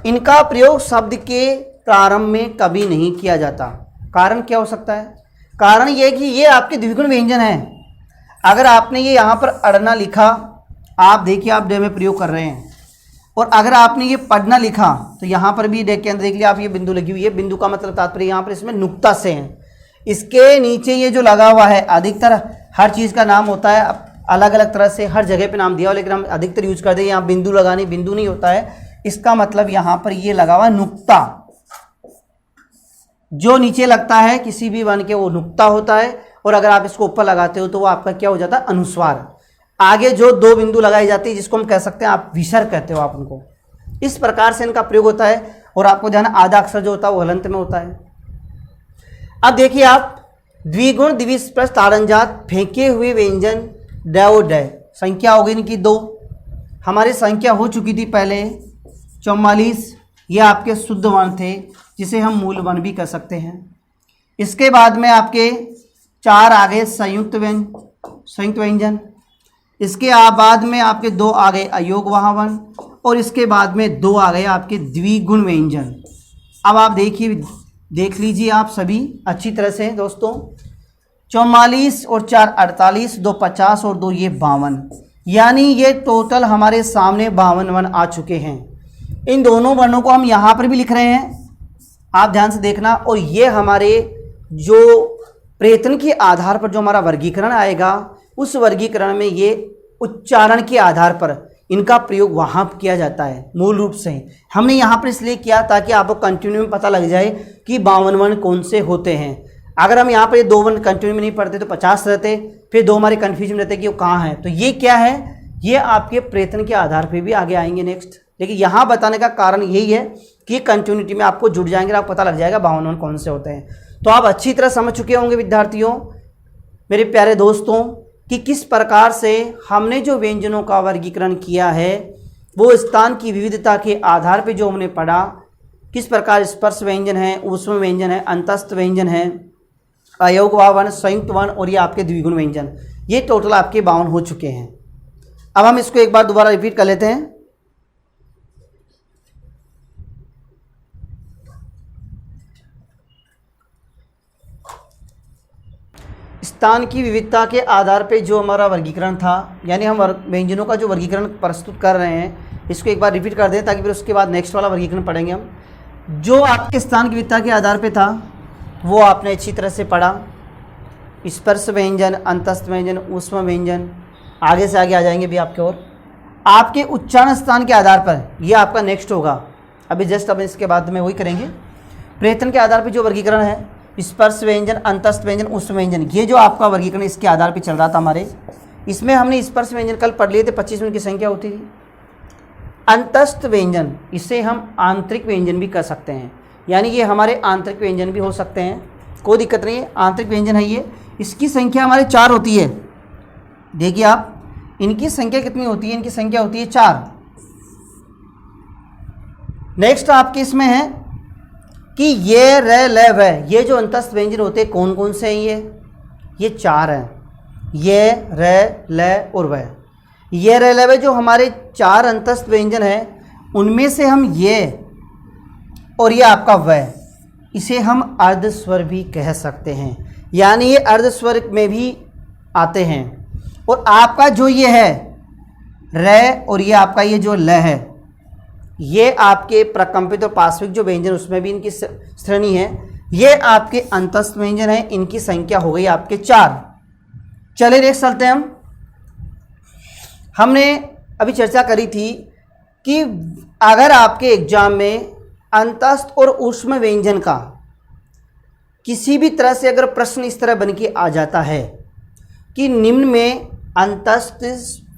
इनका प्रयोग शब्द के प्रारंभ में कभी नहीं किया जाता। कारण क्या हो सकता है? कारण यह कि ये आपके द्विगुण व्यंजन हैं। अगर आपने ये यहाँ पर अड़ना लिखा, आप देखिए आप डे में प्रयोग कर रहे हैं, और अगर आपने ये पढ़ना लिखा तो यहाँ पर भी डे के अंदर देख लिया आप, ये बिंदु लगी हुई है। बिंदु का मतलब तात्पर्य यहाँ पर इसमें नुक्ता से है। इसके नीचे ये जो लगा हुआ है, अधिकतर हर चीज़ का नाम होता है अलग अलग तरह से, हर जगह पे नाम दिया हो, लेकिन हम अधिकतर यूज करते हैं यहाँ बिंदु लगानी, बिंदु नहीं होता है। इसका मतलब यहाँ पर ये लगा हुआ नुक्ता, जो नीचे लगता है किसी भी वर्ण के वो नुक्ता होता है, और अगर आप इसको ऊपर लगाते हो तो वो आपका क्या हो जाता है, अनुस्वार। आगे जो दो बिंदु लगाई जाती है जिसको हम कह सकते हैं, आप विसर्ग कहते हो आप उनको। इस प्रकार से इनका प्रयोग होता है। और आपको ध्यान, आधा अक्षर जो होता है वो हलंत में होता है। अब देखिए आप, द्विगुण द्विस्पर्श ताड़नजात फेंके हुए व्यंजन डय डय, संख्या हो गई इनकी 2। हमारी संख्या हो चुकी थी पहले 44, ये आपके शुद्ध वर्ण थे जिसे हम मूल वर्ण भी कह सकते हैं। इसके बाद में आपके 4 आ गए संयुक्त व्यंजन। इसके बाद में आपके 2 आ गए अयोगवाह वर्ण, और इसके बाद में 2 आ गए आपके द्विगुण व्यंजन। अब आप देखिए, देख लीजिए आप सभी अच्छी तरह से दोस्तों, 44 और 4 48, 2 50 और 2 ये 52, यानी ये टोटल हमारे सामने 52 वर्ण आ चुके हैं। इन दोनों वर्णों को हम यहाँ पर भी लिख रहे हैं, आप ध्यान से देखना। और ये हमारे जो प्रयत्न के आधार पर जो हमारा वर्गीकरण आएगा, उस वर्गीकरण में ये उच्चारण के आधार पर इनका प्रयोग वहाँ किया जाता है। मूल रूप से हमने यहाँ पर इसलिए किया ताकि आपको कंटिन्यू में पता लग जाए कि 52 वर्ण कौन से होते हैं। अगर हम यहाँ पर ये 2 वर्ण कंटिन्यू में नहीं पढ़ते तो 50 रहते, फिर 2 हमारे कन्फ्यूजन रहते कि वो कहाँ है। तो ये क्या है, ये आपके प्रयत्न के आधार पर भी आगे आएंगे नेक्स्ट। लेकिन यहाँ बताने का कारण यही है कि कंटिन्यूटी में आपको जुड़ जाएंगे, आपको पता लग जाएगा 52 वर्ण कौन से होते हैं। तो आप अच्छी तरह समझ चुके होंगे विद्यार्थियों, मेरे प्यारे दोस्तों, कि किस प्रकार से हमने जो व्यंजनों का वर्गीकरण किया है वो स्थान की विविधता के आधार पर जो हमने पढ़ा, किस प्रकार स्पर्श व्यंजन है, ऊष्म व्यंजन है, अंतस्थ व्यंजन है, अयोगवाह वर्ण, संयुक्त वर्ण और ये आपके द्विगुण व्यंजन, ये टोटल आपके 52 हो चुके हैं। अब हम इसको एक बार दोबारा रिपीट कर लेते हैं। स्थान की विविधता के आधार पे जो हमारा वर्गीकरण था, यानी हम व्यंजनों का जो वर्गीकरण प्रस्तुत कर रहे हैं, इसको एक बार रिपीट कर दें ताकि फिर उसके बाद नेक्स्ट वाला वर्गीकरण पढ़ेंगे हम। जो आपके स्थान की विविधता के आधार पे था वो आपने अच्छी तरह से पढ़ा। स्पर्श व्यंजन, अंतस्थ व्यंजन, ऊष्म व्यंजन, आगे से आगे आ जाएंगे भी आपके ओर। आपके उच्चारण स्थान के आधार पर ये आपका नेक्स्ट होगा, अभी जस्ट अब इसके बाद में वही करेंगे। प्रयत्न के आधार पर जो वर्गीकरण है, स्पर्श व्यंजन, अंतस्थ व्यंजन, ऊष्म व्यंजन, ये जो आपका वर्गीकरण इसके आधार पर चल रहा था हमारे। इसमें हमने स्पर्श व्यंजन कल पढ़ लिए थे, 25 मिनट की संख्या होती थी। अंतस्थ व्यंजन, इसे हम आंतरिक व्यंजन भी कर सकते हैं, यानी ये हमारे आंतरिक व्यंजन भी हो सकते हैं, कोई दिक्कत नहीं है। आंतरिक व्यंजन है ये, इसकी संख्या हमारे 4 होती है। देखिए आप, इनकी संख्या कितनी होती है, इनकी संख्या होती है 4। नेक्स्ट आपके इसमें है कि ये र ल व, ये जो अंतस्थ व्यंजन होते हैं कौन कौन से हैं, ये 4 हैं, ये र ल और व। ये र ल व जो हमारे 4 अंतस्थ व्यंजन हैं, उनमें से हम ये और ये आपका व, इसे हम अर्धस्वर भी कह सकते हैं, यानी ये अर्धस्वर में भी आते हैं। और आपका जो ये है र और ये आपका ये जो ल है, ये आपके प्रकंपित और पार्श्विक जो व्यंजन उसमें भी इनकी श्रेणी है, ये आपके अंतस्थ व्यंजन है, इनकी संख्या हो गई आपके 4। चलिए नेक्स्ट चलते हैं हम। हमने अभी चर्चा करी थी कि अगर आपके एग्जाम में अंतस्थ और ऊष्म व्यंजन का किसी भी तरह से अगर प्रश्न इस तरह बन के आ जाता है कि निम्न में अंतस्थ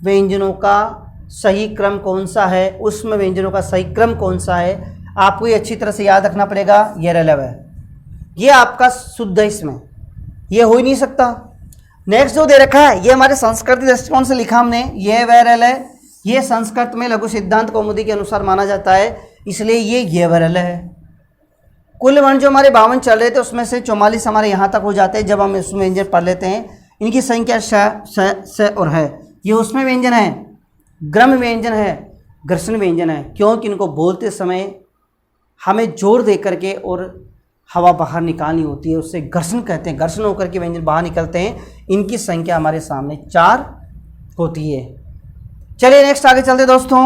व्यंजनों का सही क्रम कौन सा है, ऊष्म व्यंजनों का सही क्रम कौन सा है, आपको ये अच्छी तरह से याद रखना पड़ेगा। ये र ल व, ये आपका शुद्ध है, इसमें ये हो ही नहीं सकता। नेक्स्ट जो दे रखा है, ये हमारे संस्कृत दृष्टिकोण से लिखा हमने, ये व र ल, ये संस्कृत में लघु सिद्धांत कौमुदी के अनुसार माना जाता है, इसलिए ये व र ल है। कुल वर्ण जो हमारे 52 चल रहे थे उसमें से 44 हमारे यहाँ तक हो जाते हैं जब हम उसमें व्यंजन पढ़ लेते हैं। इनकी संख्या स और है, ये उसमें व्यंजन है, ग्रम व्यंजन है, घर्षण व्यंजन है, क्योंकि इनको बोलते समय हमें जोर दे करके और हवा बाहर निकालनी होती है, उससे घर्षण कहते हैं, घर्षण होकर के व्यंजन बाहर निकलते हैं। इनकी संख्या हमारे सामने 4 होती है। चलिए नेक्स्ट आगे चलते दोस्तों।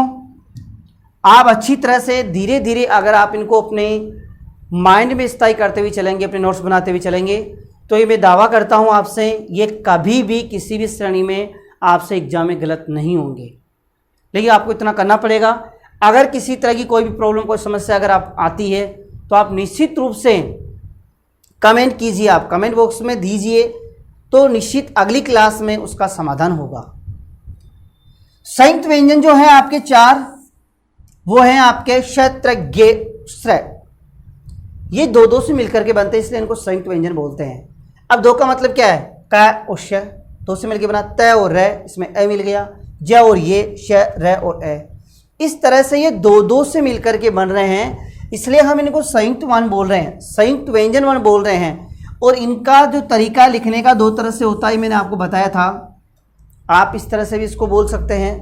आप अच्छी तरह से धीरे धीरे अगर आप इनको अपने माइंड में स्थायी करते हुए चलेंगे, अपने नोट्स बनाते हुए चलेंगे, तो ये मैं दावा करता हूँ आपसे, ये कभी भी किसी भी श्रेणी में आपसे एग्जाम में गलत नहीं होंगे। लेकिन आपको इतना करना पड़ेगा, अगर किसी तरह की कोई भी प्रॉब्लम, कोई समस्या अगर आप आती है तो आप निश्चित रूप से कमेंट कीजिए, आप कमेंट बॉक्स में दीजिए, तो निश्चित अगली क्लास में उसका समाधान होगा। संयुक्त व्यंजन जो है आपके 4, वो हैं आपके क्षत्र गे श्र। ये दो से मिलकर के बनते हैं, इसलिए इनको संयुक्त व्यंजन बोलते हैं। अब 2 का मतलब क्या है? क और श, 2 से मिलकर बना त और र, इसमें ए मिल गया, ज और ये, श र और ए। इस तरह से ये 2 से मिलकर के बन रहे हैं, इसलिए हम इनको संयुक्त वर्ण बोल रहे हैं, संयुक्त व्यंजन वर्ण बोल रहे हैं। और इनका जो तरीका लिखने का 2 तरह से होता है, मैंने आपको बताया था। आप इस तरह से भी इसको बोल सकते हैं,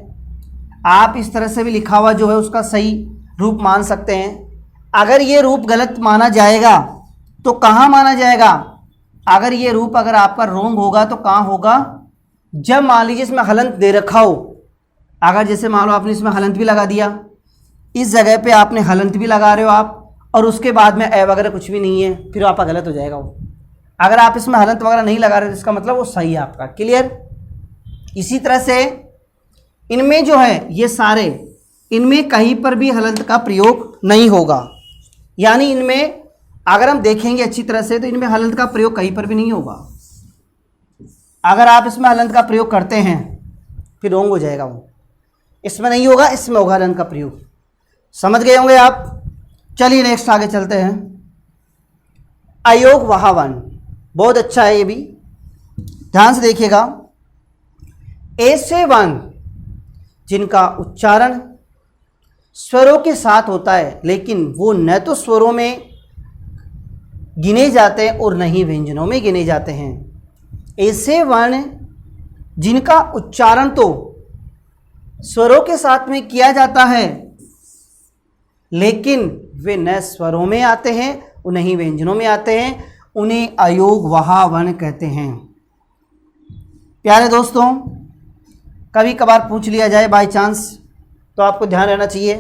आप इस तरह से भी लिखा हुआ जो है उसका सही रूप मान सकते हैं। अगर ये रूप गलत माना जाएगा तो कहाँ माना जाएगा? अगर ये रूप अगर आपका रोंग होगा तो कहाँ होगा? जब मान लीजिए इसमें हलंत दे रखा हो, अगर जैसे मान लो आपने इसमें हलंत भी लगा दिया, इस जगह पे आपने हलंत भी लगा रहे हो आप, और उसके बाद में ए वगैरह कुछ भी नहीं है, फिर आपका गलत हो जाएगा वो। अगर आप इसमें हलंत वगैरह नहीं लगा रहे तो इसका मतलब वो सही है आपका। क्लियर? इसी तरह से इनमें जो है ये सारे, इनमें कहीं पर भी हलंत का प्रयोग नहीं होगा, यानी इनमें अगर हम देखेंगे अच्छी तरह से तो इनमें हलंत का प्रयोग कहीं पर भी नहीं होगा। अगर आप इसमें हलंत का प्रयोग करते हैं फिर रोंग हो जाएगा वो, इसमें नहीं होगा, इसमें होगा हलंत का प्रयोग। समझ गए होंगे आप? चलिए नेक्स्ट आगे चलते हैं। अयोग वहावन, बहुत अच्छा है ये भी, ध्यान से देखिएगा। ऐसे वर्ण जिनका उच्चारण स्वरों के साथ होता है, लेकिन वो न तो स्वरों में गिने जाते हैं और न ही व्यंजनों में गिने जाते हैं। ऐसे वर्ण जिनका उच्चारण तो स्वरों के साथ में किया जाता है, लेकिन वे न स्वरों में आते हैं और न ही व्यंजनों में आते हैं, उन्हें अयोग वहा वर्ण कहते हैं। प्यारे दोस्तों, कभी कभार पूछ लिया जाए बाय चांस, तो आपको ध्यान रहना चाहिए।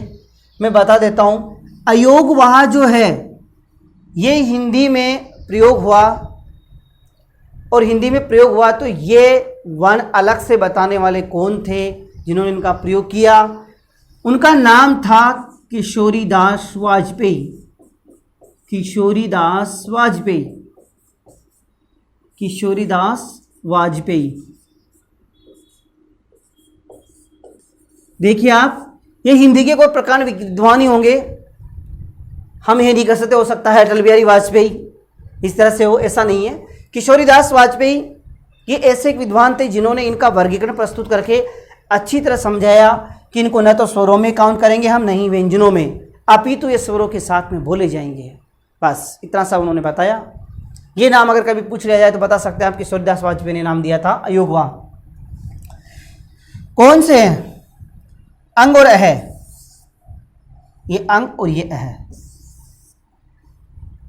मैं बता देता हूँ, अयोग वहा जो है ये हिंदी में प्रयोग हुआ, और हिंदी में प्रयोग हुआ तो ये वर्ण अलग से बताने वाले कौन थे जिन्होंने इनका प्रयोग किया? उनका नाम था किशोरीदास वाजपेयी। किशोरीदास वाजपेयी, किशोरीदास वाजपेयी। देखिए आप, ये हिंदी के कोई प्रकार विद्वान ही होंगे, हम ये नहीं कर सकते, हो सकता है अटल बिहारी वाजपेयी इस तरह से हो, ऐसा नहीं है। किशोरीदास वाजपेयी ये ऐसे एक विद्वान थे जिन्होंने इनका वर्गीकरण प्रस्तुत करके अच्छी तरह समझाया कि इनको न तो स्वरों में काउंट करेंगे हम, नहीं व्यंजनों में, अपितु ये स्वरों के साथ में बोले जाएंगे। बस इतना सा उन्होंने बताया। ये नाम अगर कभी पूछ लिया जाए तो बता सकते हैं आप, किशोरीदास वाजपेयी ने नाम दिया था अयोगवा। कौन से हैं? अंग और अह, ये अंग और ये अह।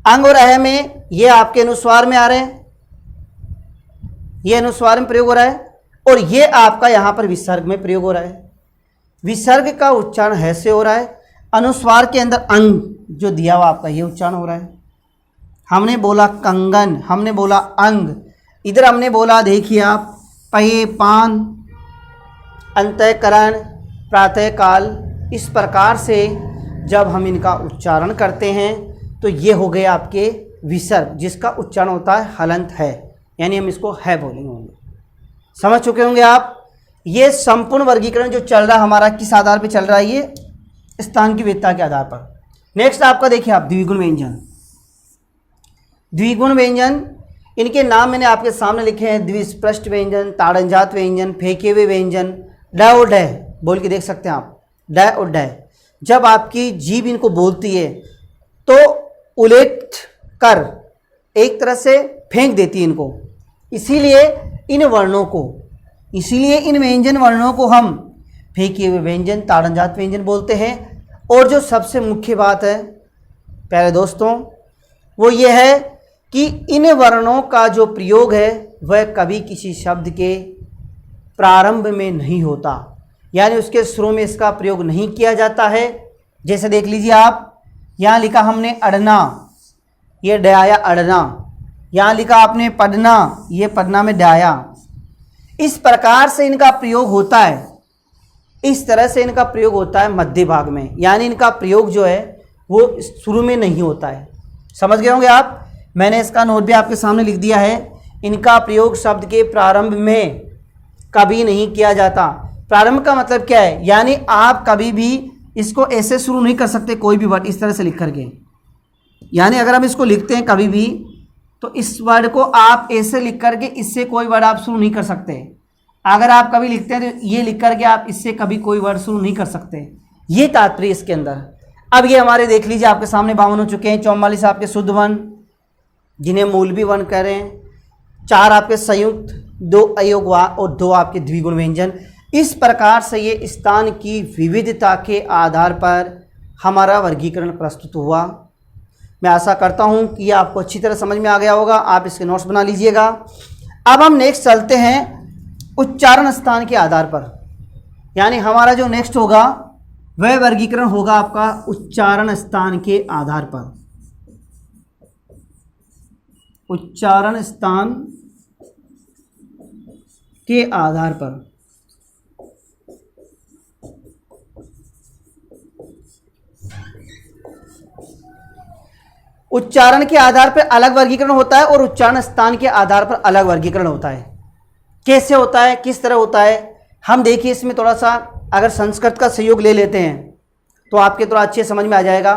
अंग और अह में ये आपके अनुस्वार में आ रहे हैं, ये अनुस्वार में प्रयोग हो रहा है, और ये आपका यहां पर विसर्ग में प्रयोग हो रहा है। विसर्ग का उच्चारण है से हो रहा है, अनुस्वार के अंदर अंग जो दिया हुआ आपका ये उच्चारण हो रहा है। हमने बोला कंगन, हमने बोला अंग, इधर हमने बोला देखिए आप पये पान, अंतःकरण, प्रातःकाल। इस प्रकार से जब हम इनका उच्चारण करते हैं तो ये हो गए आपके विसर्ग, जिसका उच्चारण होता है हलंत है, यानी हम इसको है बोलेंगे होंगे। समझ चुके होंगे आप। ये संपूर्ण वर्गीकरण जो चल रहा है हमारा किस आधार पर चल रहा है? ये स्थान की विविधता के आधार पर। नेक्स्ट आपका देखिए आप द्विगुण व्यंजन। द्विगुण व्यंजन, इनके नाम मैंने आपके सामने लिखे हैं। द्विस्पृष्ट व्यंजन, ताड़नजात व्यंजन, फेंके हुए व्यंजन, ड और ड बोल के देख सकते हैं आप, ड और ड। जब आपकी जीभ इनको बोलती है तो उलट कर एक तरह से फेंक देती है इनको, इसीलिए इन वर्णों को, इसीलिए इन व्यंजन वर्णों को हम फेंके हुए व्यंजन, ताड़नजात व्यंजन बोलते हैं। और जो सबसे मुख्य बात है प्यारे दोस्तों, वो ये है कि इन वर्णों का जो प्रयोग है वह कभी किसी शब्द के प्रारंभ में नहीं होता, यानी उसके शुरू में इसका प्रयोग नहीं किया जाता है। जैसे देख लीजिए आप, यहाँ लिखा हमने अड़ना, ये डाया अड़ना, यहाँ लिखा आपने पढ़ना, ये पढ़ना में डाया। इस प्रकार से इनका प्रयोग होता है, इस तरह से इनका प्रयोग होता है मध्य भाग में, यानी इनका प्रयोग जो है वो शुरू में नहीं होता है। समझ गए होंगे आप, मैंने इसका नोट भी आपके सामने लिख दिया है। इनका प्रयोग शब्द के प्रारंभ में कभी नहीं किया जाता। प्रारंभ का मतलब क्या है, यानी आप कभी भी इसको ऐसे शुरू नहीं कर सकते कोई भी वर्ड इस तरह से लिख करके, यानी अगर हम इसको लिखते हैं कभी भी तो इस वर्ड को आप ऐसे लिख करके इससे कोई वर्ड आप शुरू नहीं कर सकते। अगर आप कभी लिखते हैं तो ये लिख करके आप इससे कभी कोई वर्ड शुरू नहीं कर सकते, ये तात्पर्य इसके अंदर। अब ये हमारे देख लीजिए आपके सामने 52 हो चुके हैं। 44 आपके शुद्ध वर्ण जिन्हें मूलवी वर्ण कह रहे हैं, 4 आपके संयुक्त, 2 अयोग और 2 आपके द्विगुण व्यंजन। इस प्रकार से ये स्थान की विविधता के आधार पर हमारा वर्गीकरण प्रस्तुत हुआ। मैं आशा करता हूँ कि ये आपको अच्छी तरह समझ में आ गया होगा। आप इसके नोट्स बना लीजिएगा। अब हम नेक्स्ट चलते हैं उच्चारण स्थान के आधार पर, यानी हमारा जो नेक्स्ट होगा वह वर्गीकरण होगा आपका उच्चारण स्थान के आधार पर। उच्चारण स्थान के आधार पर उच्चारण के आधार पर अलग वर्गीकरण होता है और उच्चारण स्थान के आधार पर अलग वर्गीकरण होता है। कैसे होता है, किस तरह होता है, हम देखिए इसमें थोड़ा सा अगर संस्कृत का सहयोग ले लेते हैं तो आपके थोड़ा अच्छे समझ में आ जाएगा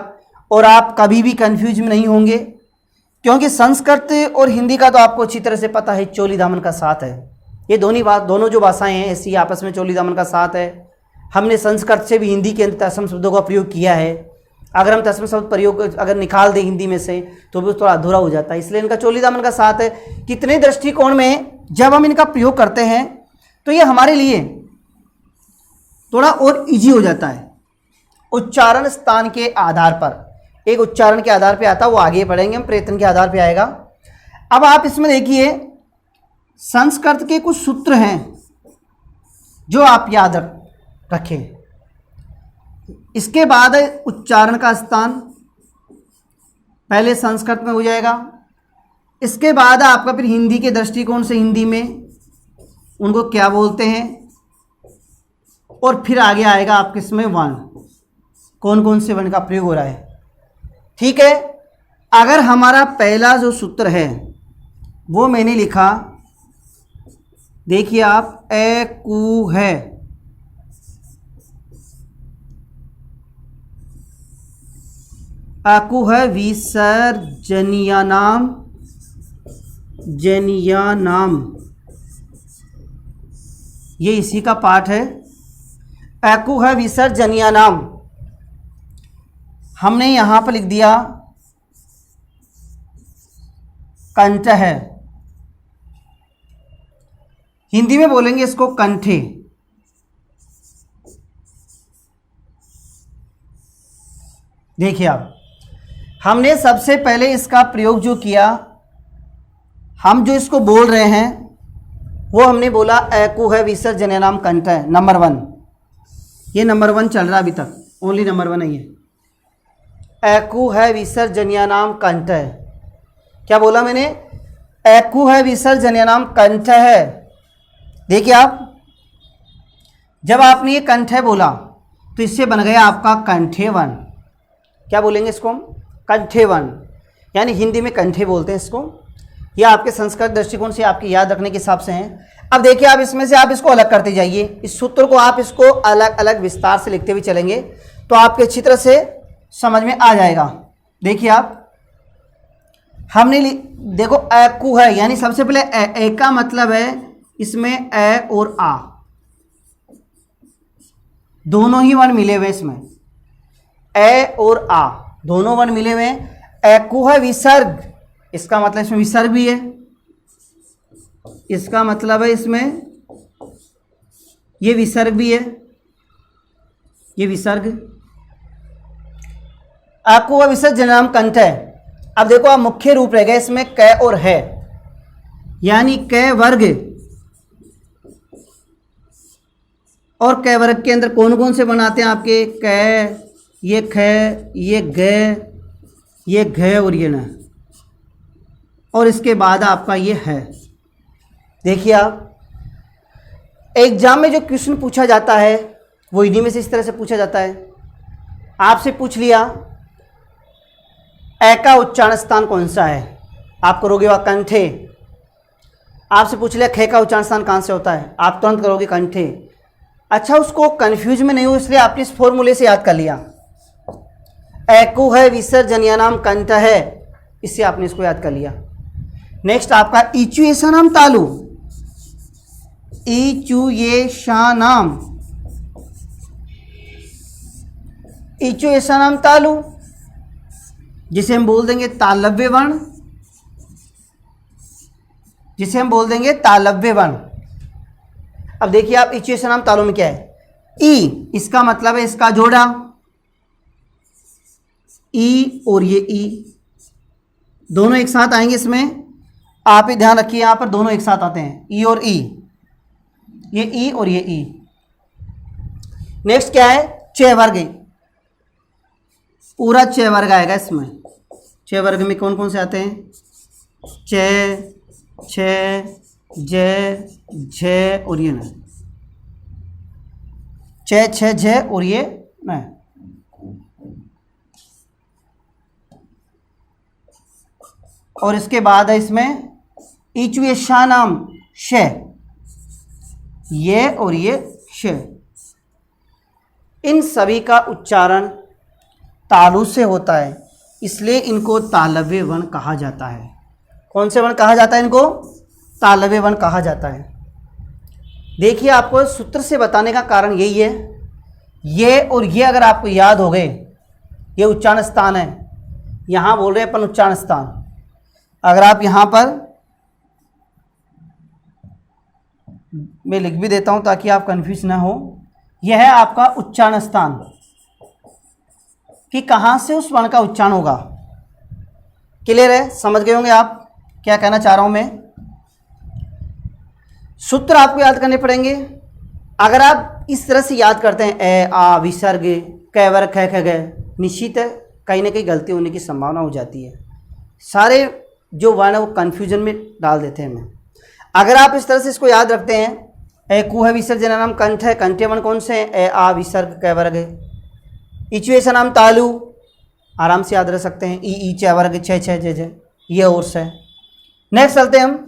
और आप कभी भी कंफ्यूज में नहीं होंगे, क्योंकि संस्कृत और हिंदी का तो आपको अच्छी तरह से पता है चोली दामन का साथ है। ये दोनों जो भाषाएं हैं ऐसी आपस में चोली दामन का साथ है। हमने संस्कृत से भी हिंदी के अंदर तत्सम शब्दों का प्रयोग किया है। अगर हम तत्सम शब्द प्रयोग अगर निकाल दें हिंदी में से तो भी थोड़ा अधूरा हो जाता है, इसलिए इनका चोली दामन का साथ है। कितने दृष्टिकोण में जब हम इनका प्रयोग करते हैं तो ये हमारे लिए थोड़ा और इजी हो जाता है। उच्चारण स्थान के आधार पर, एक उच्चारण के आधार पे आता है, वो आगे पढ़ेंगे हम, प्रयत्न के आधार पे आएगा। अब आप इसमें देखिए संस्कृत के कुछ सूत्र हैं जो आप याद रखें। इसके बाद है उच्चारण का स्थान, पहले संस्कृत में हो जाएगा। इसके बाद आपका फिर हिंदी के दृष्टिकोण से हिंदी में उनको क्या बोलते हैं, और फिर आगे आएगा आपके इसमें वर्ण, कौन कौन से वर्ण का प्रयोग हो रहा है। ठीक है, अगर हमारा पहला जो सूत्र है वो मैंने लिखा, देखिए आप, ए कु है, आकु है विसर्जनीयानाम, जनियानाम, ये इसी का पाठ है। आकु है विसर्जनीयानाम, हमने यहां पर लिख दिया कंठ है, हिंदी में बोलेंगे इसको कंठे। देखिए आप, हमने सबसे पहले इसका प्रयोग जो किया, हम जो इसको बोल रहे हैं वो हमने बोला एकु है विसर्जनीयानाम कंठ है, नंबर 1। ये नंबर 1 चल रहा है अभी तक, ओनली नंबर 1 है ये। एकु है विसर्जनीयानाम कंठ है, क्या बोला मैंने, एकु है विसर्जनीयानाम कंठ है। देखिए आप, जब आपने ये कंठ है बोला तो इससे बन गया आपका कंठे वन। क्या बोलेंगे इसको हम, कंठे वन, यानी हिंदी में कंठे बोलते हैं इसको। ये आपके संस्कृत दृष्टिकोण से आपके याद रखने के हिसाब से हैं। अब देखिए आप इसमें से आप इसको अलग करते जाइए, इस सूत्र को आप इसको अलग अलग विस्तार से लिखते हुए चलेंगे तो आपके अच्छी तरह से समझ में आ जाएगा। देखिए आप, हमने देखो एकु है, यानी सबसे पहले ए का मतलब है इसमें ए और आ दोनों ही वर्ण मिले हुए, इसमें ए और आ दोनों वर्ण मिले हुए हैं। एकु है विसर्ग, इसका मतलब इसमें विसर्ग भी है, इसका मतलब है इसमें ये विसर्ग भी है, ये विसर्ग। एकु है विसर्जनीयानाम कंठ है, अब देखो आप मुख्य रूप रह गए इसमें क और है, यानी क वर्ग और क वर्ग के अंदर कौन कौन से बनाते हैं आपके क, ये ख, ये ग, ये घ और ये न, और इसके बाद आपका ये है। देखिए आप एग्जाम में जो क्वेश्चन पूछा जाता है वो इन्हीं में से इस तरह से पूछा जाता है। आपसे पूछ लिया ए का उच्चारण स्थान कौन सा है, आप करोगे वह कंठे। आपसे पूछ लिया ख का उच्चारण स्थान कहाँ से होता है, आप तुरंत करोगे कंठे। अच्छा, उसको कंफ्यूज में नहीं हो इसलिए आपने इस फॉर्मूले से याद कर लिया, एकु है विसर्जन या नाम कंठ है, इससे आपने इसको याद कर लिया। नेक्स्ट आपका इचुएशनम तालु, इचुएशनम, इचुएशनम तालु जिसे हम बोल देंगे तालव्य वर्ण, जिसे हम बोल देंगे तालव्य वर्ण। अब देखिए आप इचुएशनम तालु में क्या है, ई, इसका मतलब है इसका जोड़ा, ई और ये ई दोनों एक साथ आएंगे इसमें, आप ही ध्यान रखिए यहां पर दोनों एक साथ आते हैं, ई और ई, ये ई और ये ई। नेक्स्ट क्या है, च वर्ग, पूरा च वर्ग आएगा इसमें। च वर्ग में कौन कौन से आते हैं, च, छ, ज, झ और ये न, च, छ, झ और ये न। और इसके बाद है इसमें इचुएशनम श, ये और ये श। इन सभी का उच्चारण तालु से होता है, इसलिए इनको तालव्य वर्ण कहा जाता है। कौन से वर्ण कहा जाता है इनको, तालव्य वर्ण कहा जाता है। देखिए आपको सूत्र से बताने का कारण यही है, ये और ये अगर आपको याद हो गए, ये उच्चारण स्थान है, यहाँ बोल रहे हैं अपन उच्चारण स्थान। अगर आप यहाँ पर मैं लिख भी देता हूँ ताकि आप कंफ्यूज ना हो, यह है आपका उच्चारण स्थान कि कहाँ से उस वर्ण का उच्चारण होगा। क्लियर है, समझ गए होंगे आप क्या कहना चाह रहा हूँ मैं। सूत्र आपको याद करने पड़ेंगे। अगर आप इस तरह से याद करते हैं ए आ विसर्ग क वर्ग ख ख ग, निश्चित है कहीं ना कहीं गलती होने की संभावना हो जाती है। सारे जो वर्ण है वो कन्फ्यूजन में डाल देते हैं हमें। अगर आप इस तरह से इसको याद रखते हैं, ए कु है विसर्जन नाम कंठ है, कंठे वर्ण कौन से हैं, ए आ विसर्ग क वर्ग है। इचुएशन नाम तालु, आराम से याद रख सकते हैं, ई च वर्ग छ छ ज ज, ये और से। नेक्स्ट चलते हैं हम,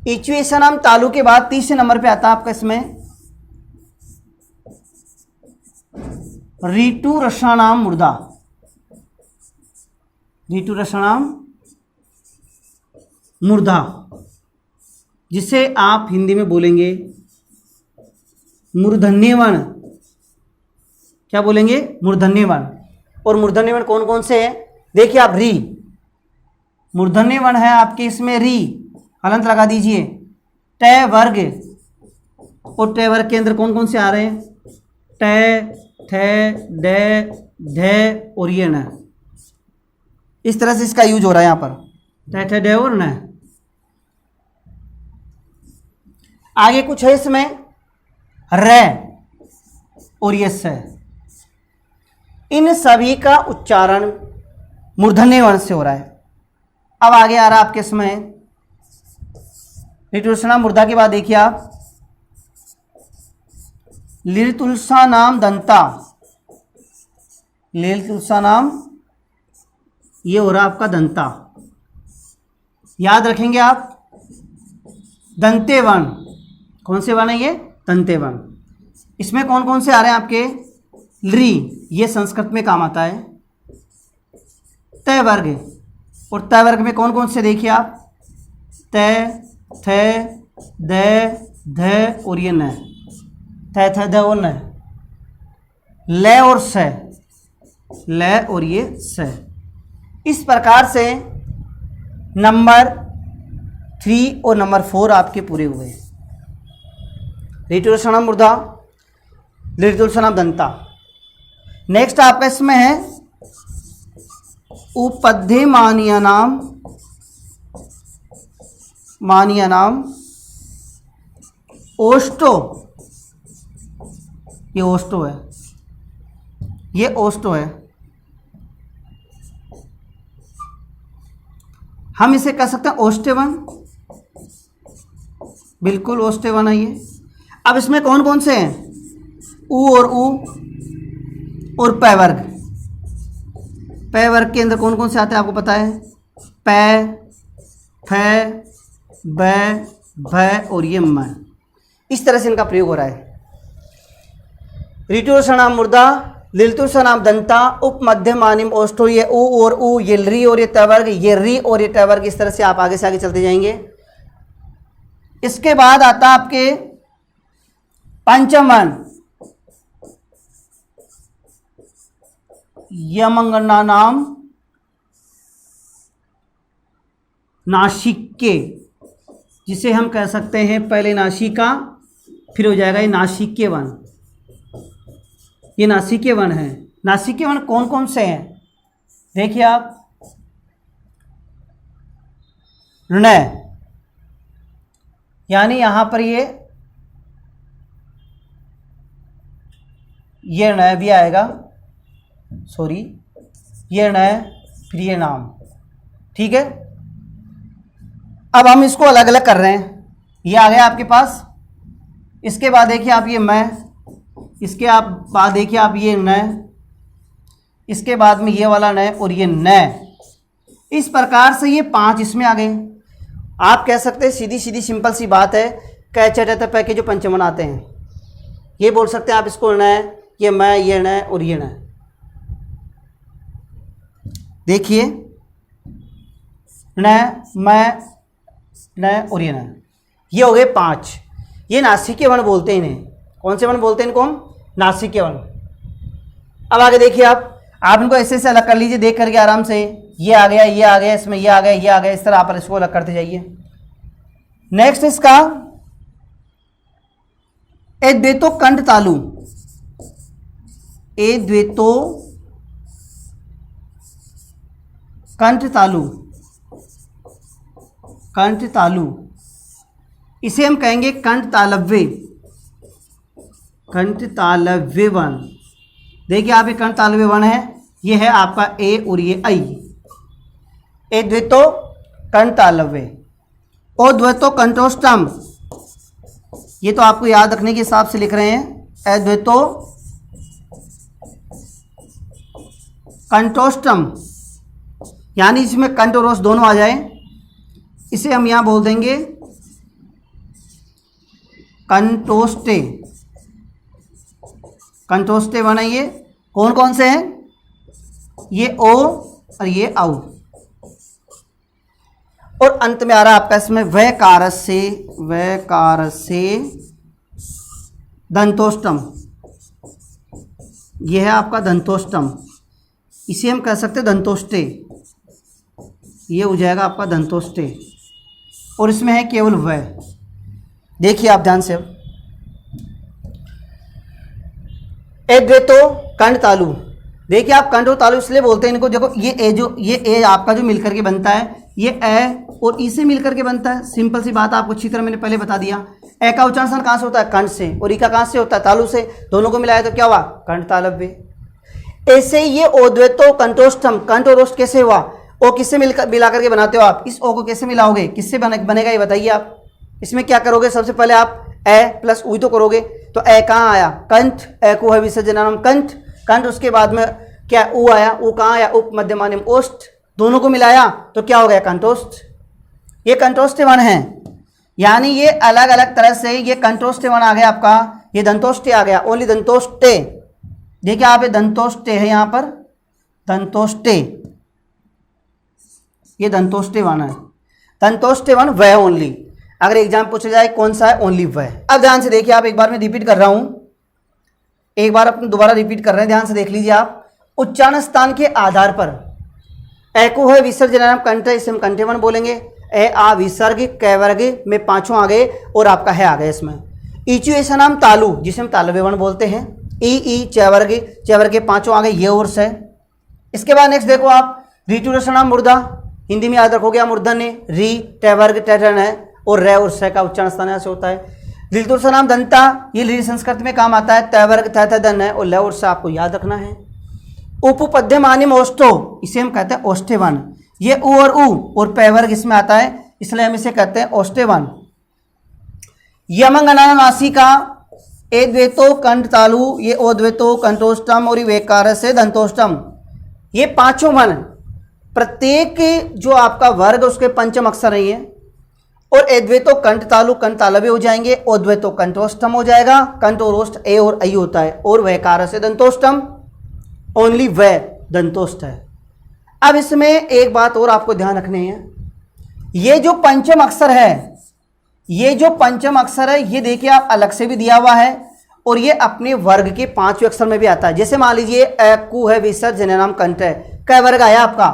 इचुएशन नाम तालु के बाद तीसरे नंबर पे आता है आपका इसमें ऋतु रसाणाम मूर्धा। ऋतु रसाणाम मूर्धा, जिसे आप हिंदी में बोलेंगे मूर्धन्य वर्ण। क्या बोलेंगे, मूर्धन्य वर्ण। और मूर्धन्य वर्ण कौन कौन से हैं, देखिए आप री, मूर्धन्य वर्ण है आपके इसमें री, हलंत लगा दीजिए। ट वर्ग, और ट वर्ग के अंदर कौन कौन से आ रहे हैं, ट, थ, ड, ध और ये न। इस तरह से इसका यूज हो रहा है यहाँ पर, ट, ठ, ड और न। आगे कुछ है इसमें र और ये स। इन सभी का उच्चारण मूर्धन्य वर्ण से हो रहा है। अब आगे आ रहा है आपके इसमें ऋतुलसा मूर्धा के बाद देखिए आप लीलतुलसा नाम दंता। लीलतुलसा नाम ये हो रहा आपका दंता। याद रखेंगे आप, दंते वर्ण, कौन से वर्ण है ये, दंते वर्ण। इसमें कौन कौन से आ रहे हैं आपके, ली, ये संस्कृत में काम आता है। तय वर्ग, और तय वर्ग में कौन कौन से देखिए आप, तय, थ, द, ध और ये न, थ, थ, द और न। ल और स, ल और ये स। इस प्रकार से नंबर 3 और नंबर 4 आपके पूरे हुए। ऋतुलसा मूर्धा, ऋतुलसा दंता। नेक्स्ट आपका इसमें है उपध्यमानीयानाम ओष्टो, ये ओष्टो है, ये ओष्टो है। हम इसे कह सकते हैं ओष्टेवन, बिल्कुल ओष्टेवन है ये। अब इसमें कौन कौन से हैं? उ और पै वर्ग। पै वर्ग के अंदर कौन कौन से आते हैं आपको पता है? पै, फै, बै, भै और ये म। इस तरह से इनका प्रयोग हो रहा है। ऋतु सनाम मुर्दा, लिलतु सनाम दंता, उप मध्यम मानिम ओष्ठो, ये उ और उ, ये री और ये तवर्ग, ये री और ये तवर्ग। इस तरह से आप आगे से आगे चलते जाएंगे। इसके बाद आता आपके पंचम वर्ण, यमंगना नाम नासिके, जिसे हम कह सकते हैं पहले नासिका, फिर हो जाएगा ये नासिके वन। ये नासिके वन है। नासिके वन कौन कौन से हैं? देखिए आप, ण, यानी यहां पर ये ण भी आएगा, सॉरी ये ण, फिर ये नाम, ठीक है। अब हम इसको अलग अलग कर रहे हैं। ये आ गया आपके पास। इसके बाद देखिए आप ये मैं, इसके आप बाद देखिए आप ये न, इसके बाद में ये वाला न और ये न। इस प्रकार से ये 5 इसमें आ गए। आप कह सकते हैं सीधी सीधी सिंपल सी बात है, कै चट पै के जो पंचमन आते हैं ये बोल सकते हैं आप इसको न, ये मैं, ये न और ये न। देखिए न, मैं, न और ये न, ये हो गए 5। ये नासिके वर्ण बोलते हैं इन्हें। कौन से वर्ण बोलते हैं इनको हम? नासिके वर्ण। अब आगे देखिए आप इनको ऐसे से अलग कर लीजिए, देख करके आराम से। ये आ गया, ये आ गया, इसमें ये आ गया, ये आ गया। इस तरह आप इसको अलग करते जाइए। नेक्स्ट इसका ए द्वेतो कंठ तालु, ए द्वेतो कंठ तालु, कंठ तालु, इसे हम कहेंगे कंठ तालव्य, कंठ तालव्य वन। देखिए आप ये कंठ तालव्य वन है, ये है आपका ए और ये ऐ। ए द्वेतो कंठ तालव्य, ओ द्वेतो कंठोष्टम, ये तो आपको याद रखने के हिसाब से लिख रहे हैं। ए द्वेतो कंठोष्टम, यानी इसमें कंठ और रोष दोनों आ जाए। इसे हम यहां बोल देंगे कंठोष्टे। कंठोष्टे वन है। ये कौन कौन से हैं? ये ओ और ये औ। और अंत में आ रहा आपका इसमें वैकार से दंतोष्टम, ये है आपका दंतोष्टम। इसे हम कह सकते हैं दंतोष्टे, ये हो जाएगा आपका दंतोष्टे। और इसमें है केवल वै। देखिए आप ध्यान से, अब ए द्वेतो कंठ तालु। देखिए आप कंठ और तालु इसलिए बोलते हैं इनको। देखो ये ए आपका जो मिलकर के बनता है, ये ए और ई से मिलकर के बनता है। सिंपल सी बात आपको अच्छी तरह मैंने पहले बता दिया। ए का उच्चारण कहाँ से होता है? कंठ से। और ई का कहाँ से होता है? तालु से। दोनों को मिलाया तो क्या हुआ? कंठ तालव्य। ऐसे ये ओ द्वेतो कंठोष्टम, कंठ और ओष्ठ कैसे हुआ? ओ किससे मिला करके बनाते हो आप? इस ओ को कैसे मिलाओगे? किससे बनेगा ये बताइए आप। इसमें क्या करोगे? सबसे पहले आप ए प्लस उ तो करोगे, तो ए कहाँ आया? कंठ। ए को है विसर्जनम कंठ, कंठ। उसके बाद में क्या? उ आया। उ कहाँ आया? उप मध्यमानिम ओष्ठ। दोनों को मिलाया तो क्या हो गया? कंठोष्ठ। ये कंठोष्ठ वन है, यानी ये अलग अलग तरह से ये कंठोष्ठ वन आ गया आपका। ये दंतोष्टे आ गया, ओनली दंतोष्टे। देखिए आप ये दंतोष्टे है, यहाँ पर दंतोष्टे, ये दंतोष्टे वन है। दंतोष्टे वन वह ओनली। अगर एग्जाम पूछा जाए कौन सा है? ओनली वह। अब ध्यान से देखिए आप, एक बार मैं रिपीट कर रहा हूं, एक बार अपने दोबारा रिपीट कर रहे हैं, ध्यान से देख लीजिए आप। उच्चारण स्थान के आधार पर ए को है विसर्जन कंठ, इसे हम कंठे वन बोलेंगे। ए आ विसर्ग कै वर्ग में पांचों आ गए और आपका है आ गया इसमें। ईचु ऐसा नाम तालु, जिसे हम तालव्य वन बोलते हैं। ई चैवर्ग के पांचों आ गए, ये और से। इसके बाद नेक्स्ट देखो आप, ऋतु रसनाम मुर्दा, हिंदी में याद रखोगे मूर्धन है, री टैवर्ग टैटन है, और रे और से का उच्चारण स्थान ऐसे होता है। ऋतु रसनाम दंता, ये ली संस्कृत में काम आता है, तैवर्ग तैथन है, और ल और से आपको याद रखना है। उपपद्यमानिम ओष्टो, इसे हम कहते हैं ओष्टेवन, ये उ और पैवर्ग इसमें आता है, इसलिए हम इसे कहते हैं ओष्टेवन। यमंगना नासिका, एद्वेतो कंठ तालु, ये ओद्वेतो कंठोष्टम और वेकार से दंतोष्टम, ये पांचों वन, प्रत्येक जो आपका वर्ग उसके पंचम अक्षर नहीं है। और एद्वेतो कंठ तालु, कंठ तालव्य हो जाएंगे, ओद्वेतो कंठोष्टम हो जाएगा, कंठ और ओष्ठ ए और आई होता है, और वेकार से दंतोष्टम, ओनली वे दंतोष्ठ है। अब इसमें एक बात और आपको ध्यान रखनी है, ये जो पंचम अक्षर है, ये जो पंचम अक्षर है, ये देखिए आप अलग से भी दिया हुआ है, और ये अपने वर्ग के पांचवें अक्षर में भी आता है। जैसे मान लीजिए कु है, विसर्जन नाम कंठ है, क वर्ग आया आपका,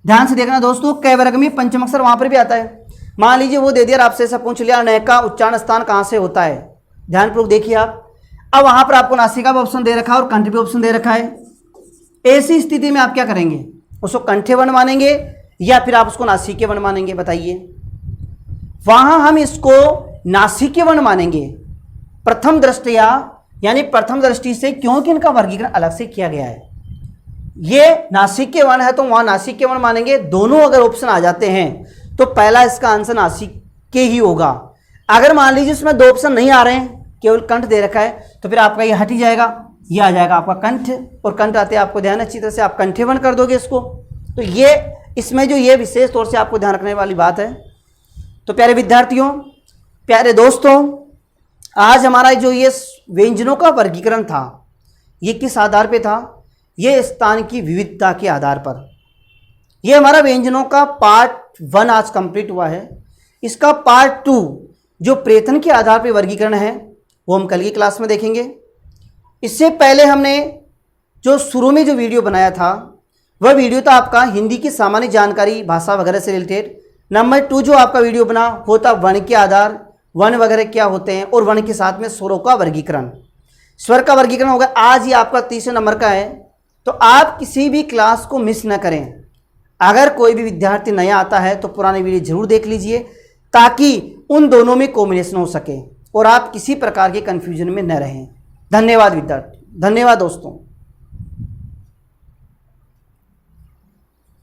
ध्यान से देखना दोस्तों, क वर्ग में पंचम अक्षर वहां पर भी आता है। मान लीजिए वो दे दिया, आपसे ऐसा पूछ लिया न का उच्चारण स्थान कहां से होता है, ध्यानपूर्वक देखिए आप। अब वहां पर आपको नासिका भी ऑप्शन दे रखा है और कंठ भी ऑप्शन दे रखा है। ऐसी स्थिति में आप क्या करेंगे, उसको कंठे वन मानेंगे या फिर आप उसको नासिके वन मानेंगे, बताइए। वहां हम इसको नासिके वन मानेंगे प्रथम दृष्टया, यानी प्रथम दृष्टि से, क्योंकि इनका वर्गीकरण अलग से किया गया है। ये नासिके वन है तो वहां नासिके वन मानेंगे। दोनों अगर ऑप्शन आ जाते हैं तो पहला इसका आंसर नासिके ही होगा। अगर मान लीजिए इसमें दो ऑप्शन नहीं आ रहे हैं, केवल कंठ दे रखा है, तो फिर आपका ये हट ही जाएगा, ये आ जाएगा आपका कंठ, और कंठ आते आपको ध्यान अच्छी तरह से आप कंठे वन कर दोगे इसको। तो ये इसमें जो ये विशेष तौर से आपको ध्यान रखने वाली बात है। तो प्यारे विद्यार्थियों, प्यारे दोस्तों, आज हमारा जो ये व्यंजनों का वर्गीकरण था, ये किस आधार पे था, ये स्थान की विविधता के आधार पर। ये हमारा व्यंजनों का पार्ट 1 आज कंप्लीट हुआ है। इसका पार्ट 2 जो प्रेतन के आधार पर वर्गीकरण है वो हम कल की क्लास में देखेंगे। इससे पहले हमने जो शुरू में जो वीडियो बनाया था वह वीडियो था आपका हिंदी की सामान्य जानकारी, भाषा वगैरह से रिलेटेड। नंबर 2 जो आपका वीडियो बना वो था वर्ण के आधार, वर्ण वगैरह क्या होते हैं, और वर्ण के साथ में स्वरों का वर्गीकरण, स्वर का वर्गीकरण होगा। आज ये आपका 30 नंबर का है, तो आप किसी भी क्लास को मिस न करें। अगर कोई भी विद्यार्थी नया आता है तो पुरानी वीडियो जरूर देख लीजिए, ताकि उन दोनों में कॉम्बिनेशन हो सके और आप किसी प्रकार के कन्फ्यूजन में न रहें। धन्यवाद विद्यार्थी, धन्यवाद दोस्तों।